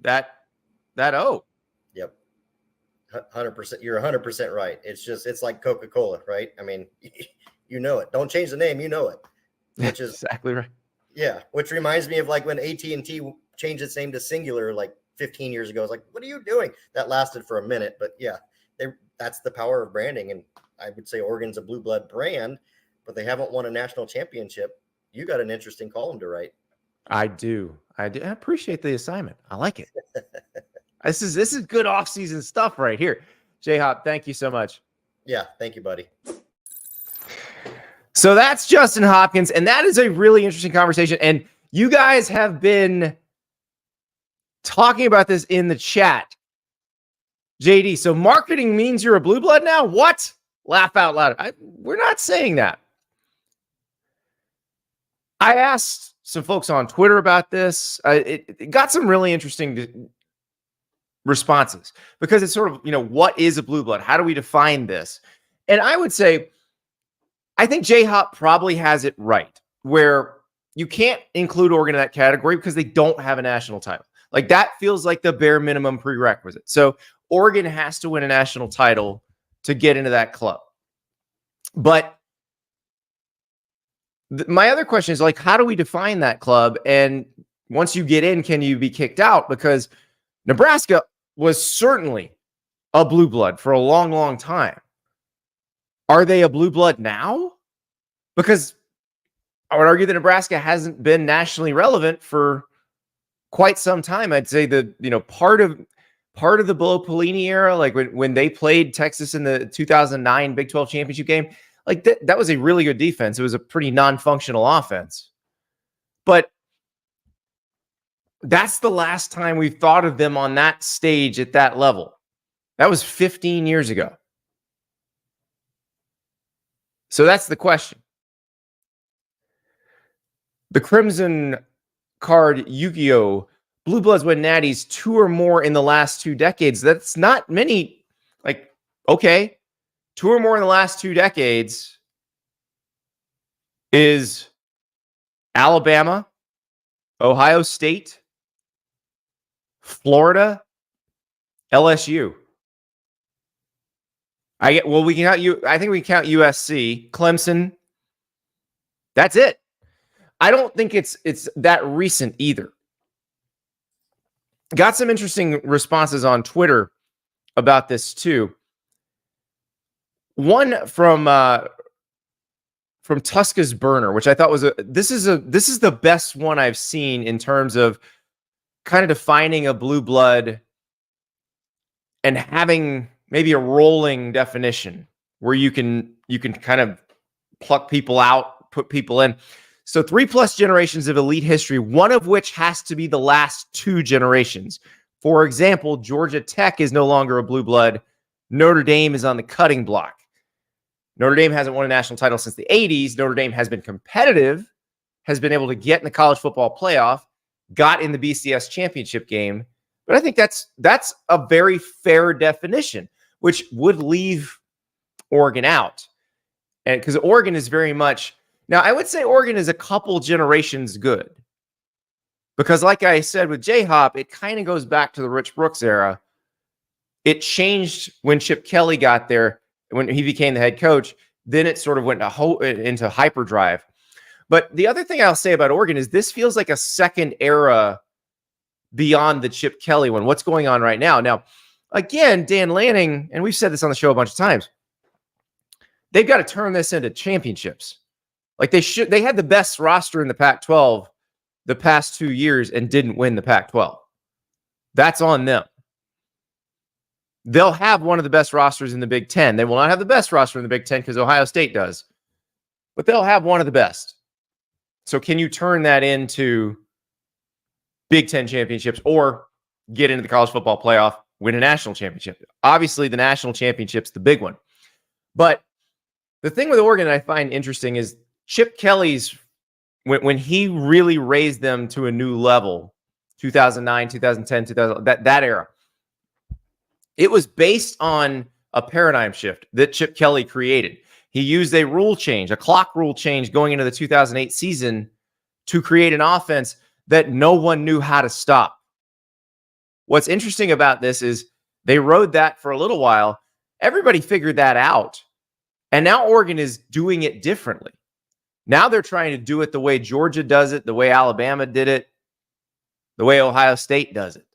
that O. Yep. 100%. You're 100% right. It's like Coca-Cola, right? I mean, you know it. Don't change the name. You know it. Which is exactly right. Yeah. Which reminds me of like when AT&T changed its name to Singular like 15 years ago. It's like, what are you doing? That lasted for a minute, but yeah, that's the power of branding. And I would say Oregon's a blue blood brand, but they haven't won a national championship. You got an interesting column to write. I do. I appreciate the assignment. I like it. This is good off-season stuff right here. J-Hop, thank you so much. Yeah, thank you, buddy. So that's Justin Hopkins, and that is a really interesting conversation. And you guys have been talking about this in the chat. JD, so marketing means you're a blue blood now? What? Laugh out loud. We're not saying that. I asked some folks on Twitter about this. It got some really interesting responses, because it's sort of, what is a blue blood? How do we define this? And I would say, I think J-Hop probably has it right, where you can't include Oregon in that category because they don't have a national title. Like, that feels like the bare minimum prerequisite. So Oregon has to win a national title to get into that club. But my other question is, like, how do we define that club? And once you get in, can you be kicked out? Because Nebraska was certainly a blue blood for a long, long time. Are they a blue blood now? Because I would argue that Nebraska hasn't been nationally relevant for quite some time. I'd say the, part of the Bo Pelini era, like when they played Texas in the 2009 Big 12 championship game, like that was a really good defense. It was a pretty non-functional offense. But that's the last time we've thought of them on that stage at that level. That was 15 years ago. So that's the question. The Crimson Card Yu-Gi-Oh! Blue Bloods win natties 2 or more in the last 2 decades. That's not many. Like, okay, 2 or more in the last 2 decades is Alabama, Ohio State, Florida, LSU. I think we can count USC, Clemson. That's it. I don't think it's that recent either. Got some interesting responses on Twitter about this too. One from Tuska's Burner, which I thought was this is the best one I've seen in terms of kind of defining a blue blood and having maybe a rolling definition where you can kind of pluck people out, put people in. So 3+ generations of elite history, one of which has to be the last 2 generations. For example, Georgia Tech is no longer a blue blood. Notre Dame is on the cutting block. Notre Dame hasn't won a national title since the 80s. Notre Dame has been competitive, has been able to get in the college football playoff, got in the BCS championship game. But I think that's a very fair definition, which would leave Oregon out. And because Oregon is very much, now I would say Oregon is a couple generations good. Because like I said with J-Hop, it kind of goes back to the Rich Brooks era. It changed when Chip Kelly got there, when he became the head coach. Then it sort of went into hyperdrive. But the other thing I'll say about Oregon is this feels like a second era beyond the Chip Kelly one. What's going on right now? Now, again, Dan Lanning, and we've said this on the show a bunch of times, they've got to turn this into championships. Like they had the best roster in the Pac-12 the past 2 years and didn't win the Pac-12. That's on them. They'll have one of the best rosters in the Big Ten. They will not have the best roster in the Big Ten because Ohio State does, but they'll have one of the best. So can you turn that into Big Ten championships or get into the college football playoff, win a national championship? Obviously, the national championship's the big one. But the thing with Oregon I find interesting is Chip Kelly's, when he really raised them to a new level, 2009, 2010, 2000, that era, it was based on a paradigm shift that Chip Kelly created. He used a rule change, a clock rule change going into the 2008 season to create an offense that no one knew how to stop. What's interesting about this is they rode that for a little while. Everybody figured that out. And now Oregon is doing it differently. Now they're trying to do it the way Georgia does it, the way Alabama did it, the way Ohio State does it.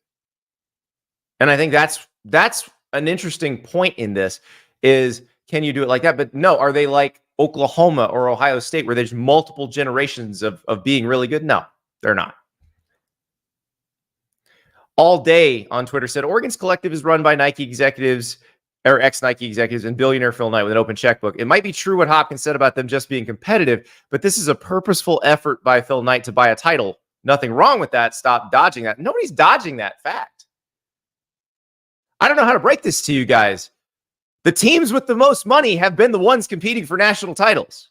And I think that's an interesting point in this is, can you do it like that? But no, are they like Oklahoma or Ohio State where there's multiple generations of being really good? No, they're not. All Day on Twitter said, Oregon's collective is run by Nike executives or ex-Nike executives and billionaire Phil Knight with an open checkbook. It might be true what Hopkins said about them just being competitive, but this is a purposeful effort by Phil Knight to buy a title. Nothing wrong with that. Stop dodging that. Nobody's dodging that fact. I don't know how to break this to you guys. The teams with the most money have been the ones competing for national titles.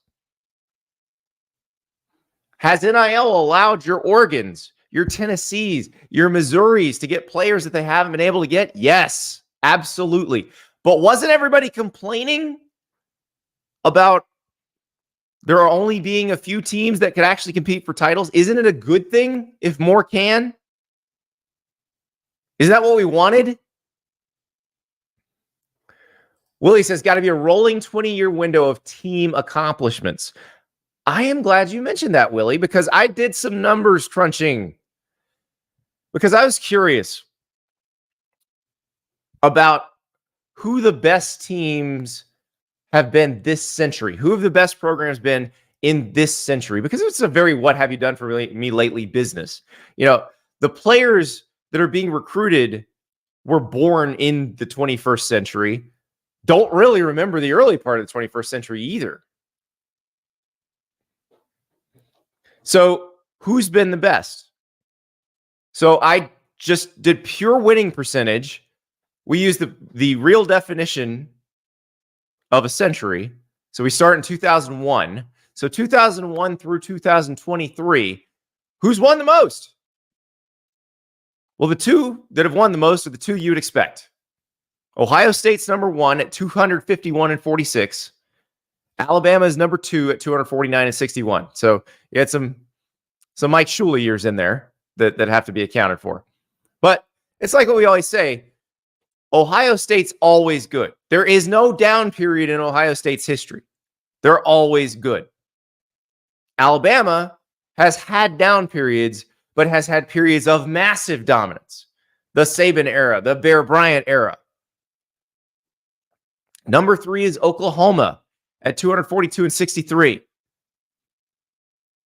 Has NIL allowed your Oregons, your Tennessees, your Missouris to get players that they haven't been able to get? Yes, absolutely. But wasn't everybody complaining about there are only being a few teams that could actually compete for titles? Isn't it a good thing if more can? Is that what we wanted? Willie says, got to be a rolling 20-year window of team accomplishments. I am glad you mentioned that, Willie, because I did some numbers crunching. Because I was curious about who the best teams have been this century. Who have the best programs been in this century? Because it's a very what have you done for me lately business. You know, the players that are being recruited were born in the 21st century, don't really remember the early part of the 21st century either. So who's been the best? So I just did pure winning percentage. We use the real definition of a century. So we start in 2001. So 2001 through 2023, who's won the most? Well, the two that have won the most are the two you'd expect. Ohio State's number one at 251 and 46. Alabama is number two at 249 and 61. So you had some Mike Shula years in there that have to be accounted for. But it's like what we always say, Ohio State's always good. There is no down period in Ohio State's history. They're always good. Alabama has had down periods, but has had periods of massive dominance. The Saban era, the Bear Bryant era. Number three is Oklahoma at 242 and 63.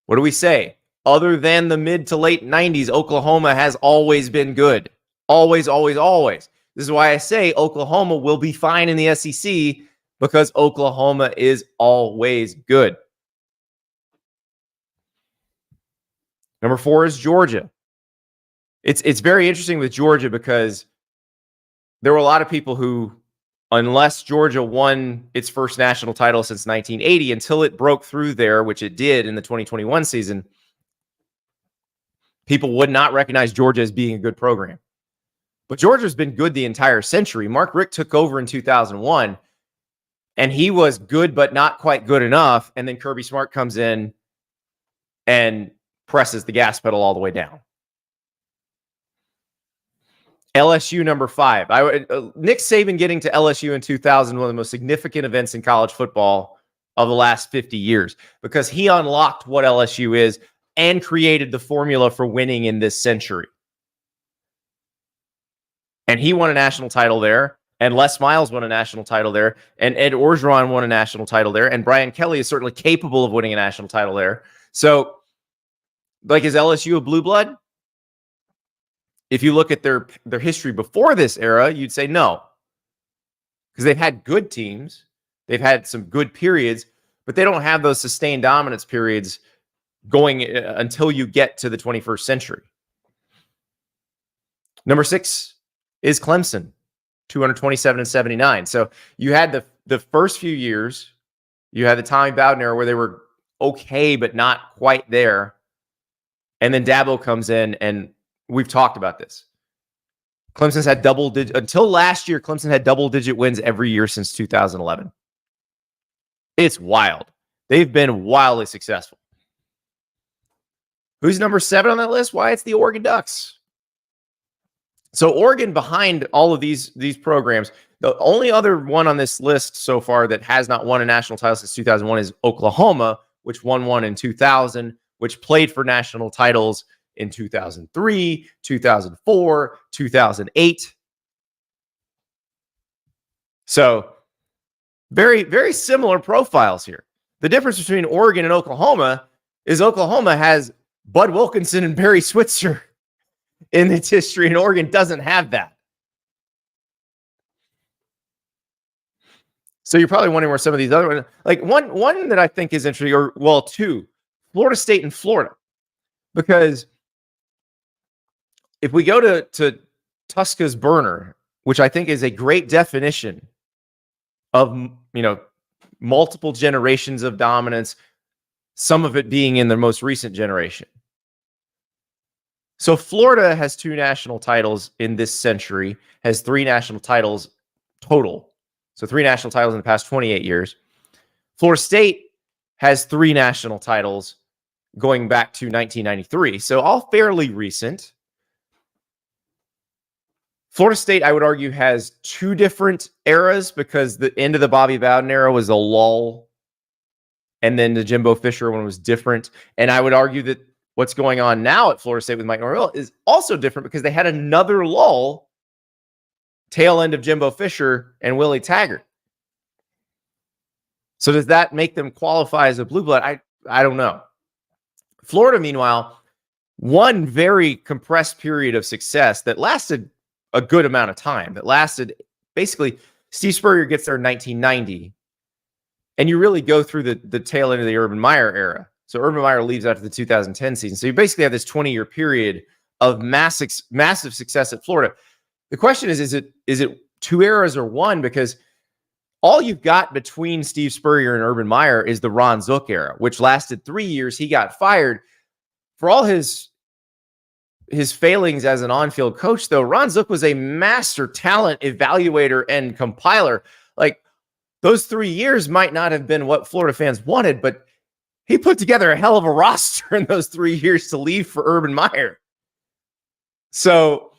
What do we say? Other than the mid to late 90s, Oklahoma has always been good. Always, always, always. This is why I say Oklahoma will be fine in the SEC, because Oklahoma is always good. Number four is Georgia. It's very interesting with Georgia because there were a lot of people who, unless Georgia won its first national title since 1980, until it broke through there, which it did in the 2021 season, people would not recognize Georgia as being a good program. But Georgia's been good the entire century. Mark Richt took over in 2001, and he was good but not quite good enough. And then Kirby Smart comes in and presses the gas pedal all the way down. LSU number five. Nick Saban getting to LSU in 2000, one of the most significant events in college football of the last 50 years, because he unlocked what LSU is and created the formula for winning in this century. And he won a national title there, and Les Miles won a national title there, and Ed Orgeron won a national title there, and Brian Kelly is certainly capable of winning a national title there. So, like, is LSU a blue blood? If you look at their history before this era, you'd say no. Because they've had good teams. They've had some good periods, but they don't have those sustained dominance periods going until you get to the 21st century. Number six is Clemson, 227 and 79. So you had the first few years, you had the Tommy Bowden era where they were okay, but not quite there. And then Dabo comes in, and we've talked about this. Clemson's had until last year, Clemson had double-digit wins every year since 2011. It's wild. They've been wildly successful. Who's number 7 on that list? Why, it's the Oregon Ducks. So Oregon behind all of these programs. The only other one on this list so far that has not won a national title since 2001 is Oklahoma, which won one in 2000, which played for national titles in 2003, 2004, 2008. So very, very similar profiles here. The difference between Oregon and Oklahoma is Oklahoma has Bud Wilkinson and Barry Switzer in its history, and Oregon doesn't have that. So you're probably wondering where some of these other ones, like one that I think is interesting, or well, two, Florida State and Florida. Because if we go to Tuska's burner, which I think is a great definition of, multiple generations of dominance, some of it being in the most recent generation. So Florida has 2 national titles in this century, has 3 national titles total. So 3 national titles in the past 28 years. Florida State has 3 national titles going back to 1993. So all fairly recent. Florida State, I would argue, has 2 different eras, because the end of the Bobby Bowden era was a lull And then the Jimbo Fisher one was different. And I would argue that what's going on now at Florida State with Mike Norvell is also different because they had another lull, tail end of Jimbo Fisher and Willie Taggart. So does that make them qualify as a blue blood? I don't know. Florida, meanwhile, one very compressed period of success that lasted a good amount of time. That lasted basically, Steve Spurrier gets there in 1990, and you really go through the tail end of the Urban Meyer era. So Urban Meyer leaves after the 2010 season. So you basically have this 20-year period of massive success at Florida. The question is it two eras or one? Because all you've got between Steve Spurrier and Urban Meyer is the Ron Zook era, which lasted 3 years. He got fired. For all his failings as an on-field coach, though, Ron Zook was a master talent evaluator and compiler. Like, those 3 years might not have been what Florida fans wanted, but he put together a hell of a roster in those 3 years to leave for Urban Meyer. So,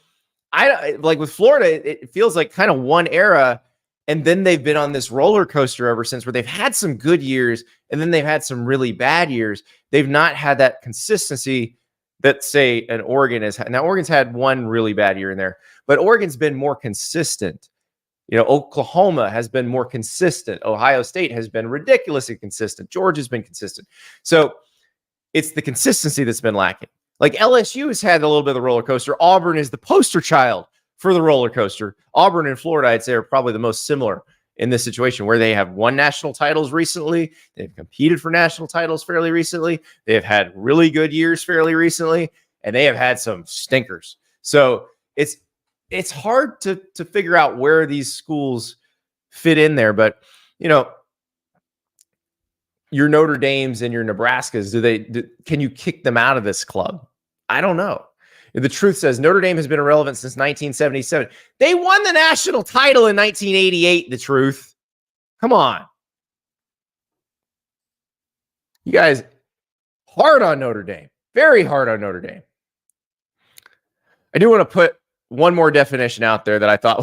like with Florida, it feels like kind of one era, and then they've been on this roller coaster ever since, where they've had some good years and then they've had some really bad years. They've not had that consistency that, say, an Oregon has had. Now, Oregon's had one really bad year in there, but Oregon's been more consistent. Oklahoma has been more consistent. Ohio State has been ridiculously consistent. Georgia's been consistent. So it's the consistency that's been lacking. Like, LSU has had a little bit of the roller coaster. Auburn is the poster child for the roller coaster. Auburn and Florida, I'd say, are probably the most similar in this situation, where they have won national titles recently. They've competed for national titles fairly recently. They have had really good years fairly recently, and they have had some stinkers. So it's hard to figure out where these schools fit in there. But, your Notre Dames and your Nebraskas, can you kick them out of this club? I don't know. The truth says Notre Dame has been irrelevant since 1977. They won the national title in 1988, the truth. Come on. You guys, hard on Notre Dame. Very hard on Notre Dame. I do want to put one more definition out there that I thought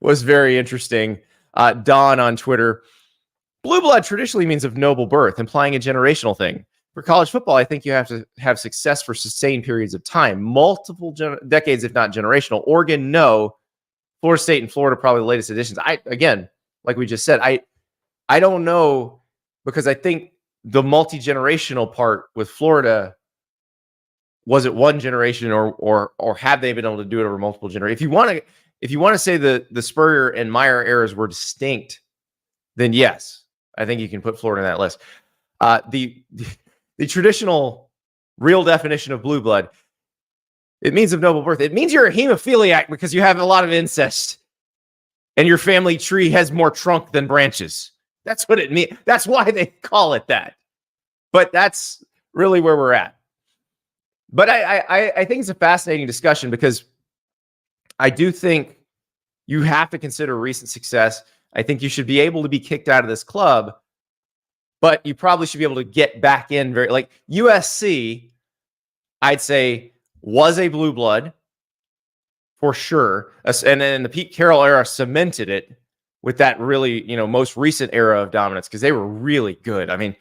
was very interesting. Don on Twitter. Blue blood traditionally means of noble birth, implying a generational thing. For college football, I think you have to have success for sustained periods of time, multiple decades, if not generational. Oregon, no. Florida State and Florida, probably the latest additions. Again, like we just said, I don't know, because I think the multi-generational part with Florida, was it one generation or have they been able to do it over multiple generations? If you want to say the Spurrier and Meyer eras were distinct, then yes, I think you can put Florida in that list. The traditional real definition of blue blood, it means of noble birth. It means you're a hemophiliac because you have a lot of incest and your family tree has more trunk than branches. That's what it means. That's why they call it that. But that's really where we're at. But I think it's a fascinating discussion, because I do think you have to consider recent success. I think you should be able to be kicked out of this club, but you probably should be able to get back in like USC, I'd say, was a blue blood for sure. And then the Pete Carroll era cemented it with that really, most recent era of dominance, because they were really good. I mean,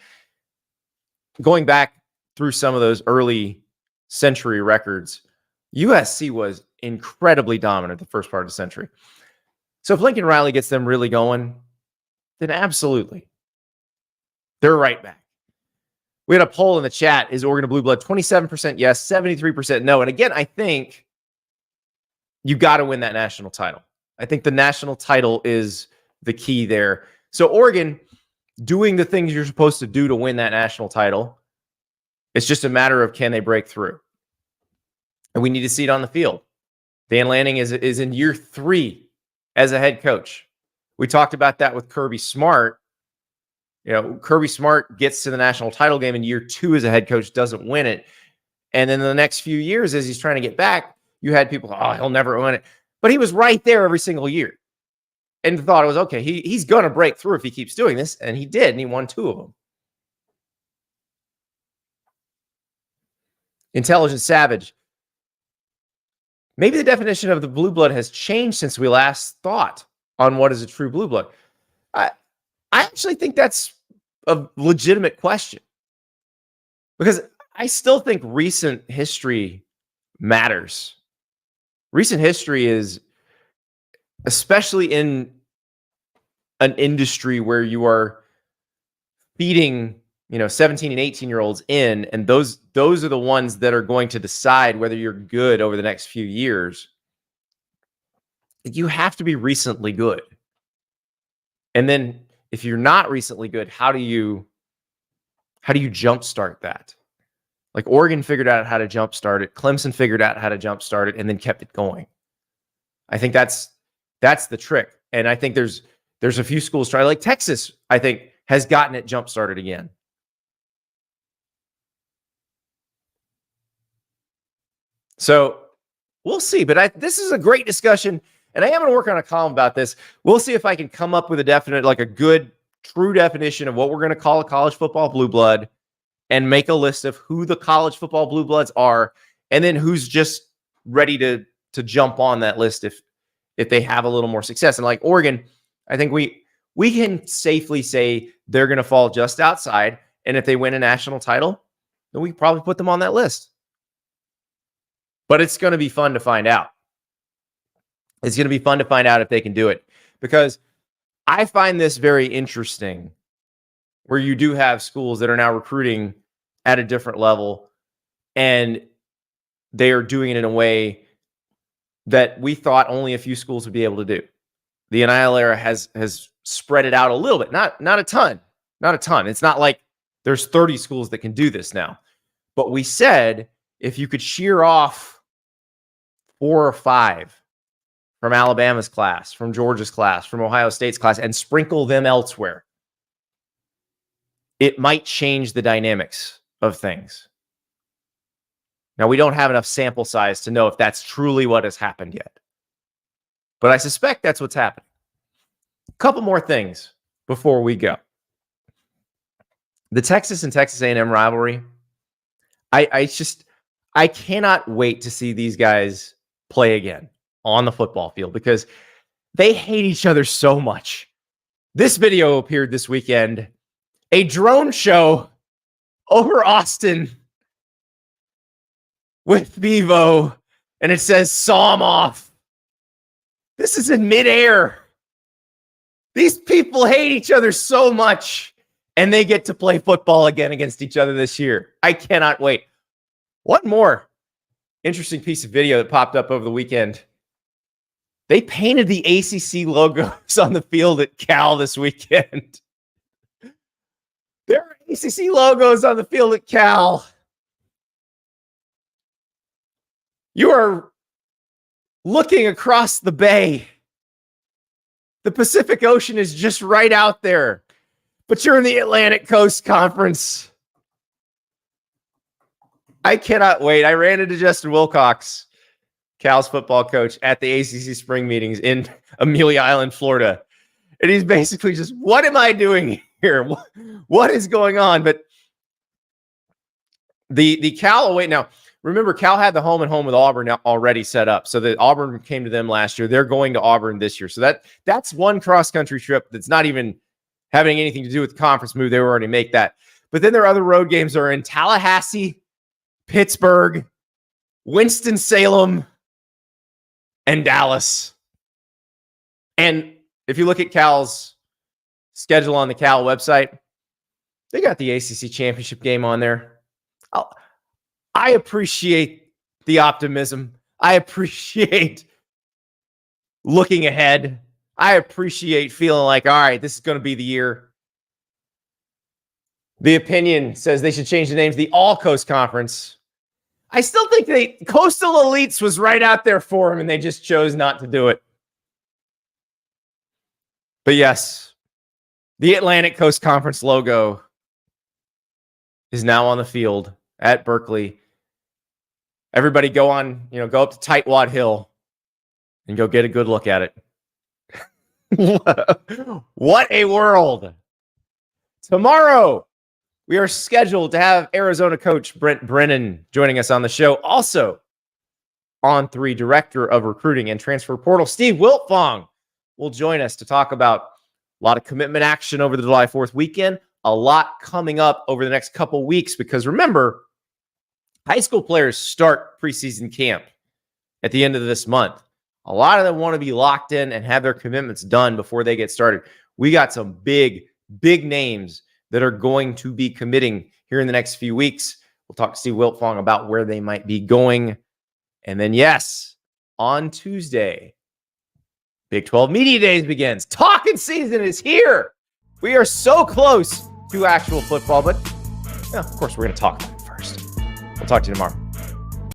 going back through some of those early century records, USC was incredibly dominant the first part of the century. So if Lincoln Riley gets them really going, then absolutely, they're right back. We had a poll in the chat. Is Oregon a blue blood? 27% yes, 73% no. And again, I think you got to win that national title. I think the national title is the key there. So Oregon doing the things you're supposed to do to win that national title. It's just a matter of, can they break through? And we need to see it on the field. Dan Lanning is in year 3 as a head coach. We talked about that with Kirby Smart. Kirby Smart gets to the national title game in year 2 as a head coach, doesn't win it. And then the next few years, as he's trying to get back, you had people, he'll never win it. But he was right there every single year and thought it was okay. He's going to break through if he keeps doing this. And he did, and he won 2 of them. Intelligent Savage. Maybe the definition of the blue blood has changed since we last thought on what is a true blue blood. I actually think that's a legitimate question. Because I still think recent history matters. Recent history is, especially in an industry where you are feeding, 17 and 18-year-olds in, and those are the ones that are going to decide whether you're good over the next few years. You have to be recently good. And then if you're not recently good, how do you jumpstart that? Like Oregon figured out how to jumpstart it. Clemson figured out how to jumpstart it and then kept it going. I think that's the trick. And I think there's a few schools try, like Texas, I think, has gotten it jump-started again. So we'll see. But this is a great discussion, and I am going to work on a column about this. We'll see if I can come up with a definite, like a good, true definition of what we're going to call a college football blue blood, and make a list of who the college football blue bloods are, and then who's just ready to jump on that list if they have a little more success. And like Oregon, I think we can safely say they're going to fall just outside. And if they win a national title, then we probably put them on that list. But it's going to be fun to find out. It's going to be fun to find out if they can do it. Because I find this very interesting, where you do have schools that are now recruiting at a different level, and they are doing it in a way that we thought only a few schools would be able to do. The NIL era has spread it out a little bit, not a ton. It's not like there's 30 schools that can do this now. But we said if you could shear off 4 or 5 from Alabama's class, from Georgia's class, from Ohio State's class, and sprinkle them elsewhere, it might change the dynamics of things. Now, we don't have enough sample size to know if that's truly what has happened yet. But I suspect that's what's happening. A couple more things before we go. The Texas and Texas A&M rivalry, I cannot wait to see these guys play again on the football field, because they hate each other so much. This video appeared this weekend. A drone show over Austin with Bevo, and it says "saw 'em off." This is in midair. These people hate each other so much, and they get to play football again against each other this year. I cannot wait. One more interesting piece of video that popped up over the weekend. They painted the ACC logos on the field at Cal this weekend. There are ACC logos on the field at Cal. You are looking across the bay. The Pacific Ocean is just right out there, but you're in the Atlantic Coast Conference. I cannot wait. I ran into Justin Wilcox, Cal's football coach, at the ACC spring meetings in Amelia Island, Florida. And he's basically just, what am I doing here? What is going on? But the Cal away. Now, remember, Cal had the home and home with Auburn already set up. So that Auburn came to them last year. They're going to Auburn this year. So that's one cross-country trip that's not even having anything to do with the conference move. They were already make that. But then their other road games are in Tallahassee, Pittsburgh, Winston-Salem, and Dallas. And if you look at Cal's schedule on the Cal website, they got the ACC championship game on there. I appreciate the optimism. I appreciate looking ahead. I appreciate feeling like, all right, this is going to be the year. The opinion says they should change the name to the All Coast Conference. I still think Coastal Elites was right out there for them, and they just chose not to do it. But yes, the Atlantic Coast Conference logo is now on the field at Berkeley. Everybody go up to Tightwad Hill and go get a good look at it. What a world. Tomorrow, we are scheduled to have Arizona coach Brent Brennan joining us on the show. Also, on 3, Director of Recruiting and Transfer Portal, Steve Wiltfong, will join us to talk about a lot of commitment action over the July 4th weekend. a lot coming up over the next couple weeks because remember, high school players start preseason camp at the end of this month. A lot of them want to be locked in and have their commitments done before they get started. We got some big names that are going to be committing here in the next few weeks. We'll talk to Steve Wiltfong about where they might be going. And then, yes, on Tuesday, Big 12 Media Days begins. Talking season is here. We are so close to actual football, but of course, we're going to talk about it first. We'll talk to you tomorrow.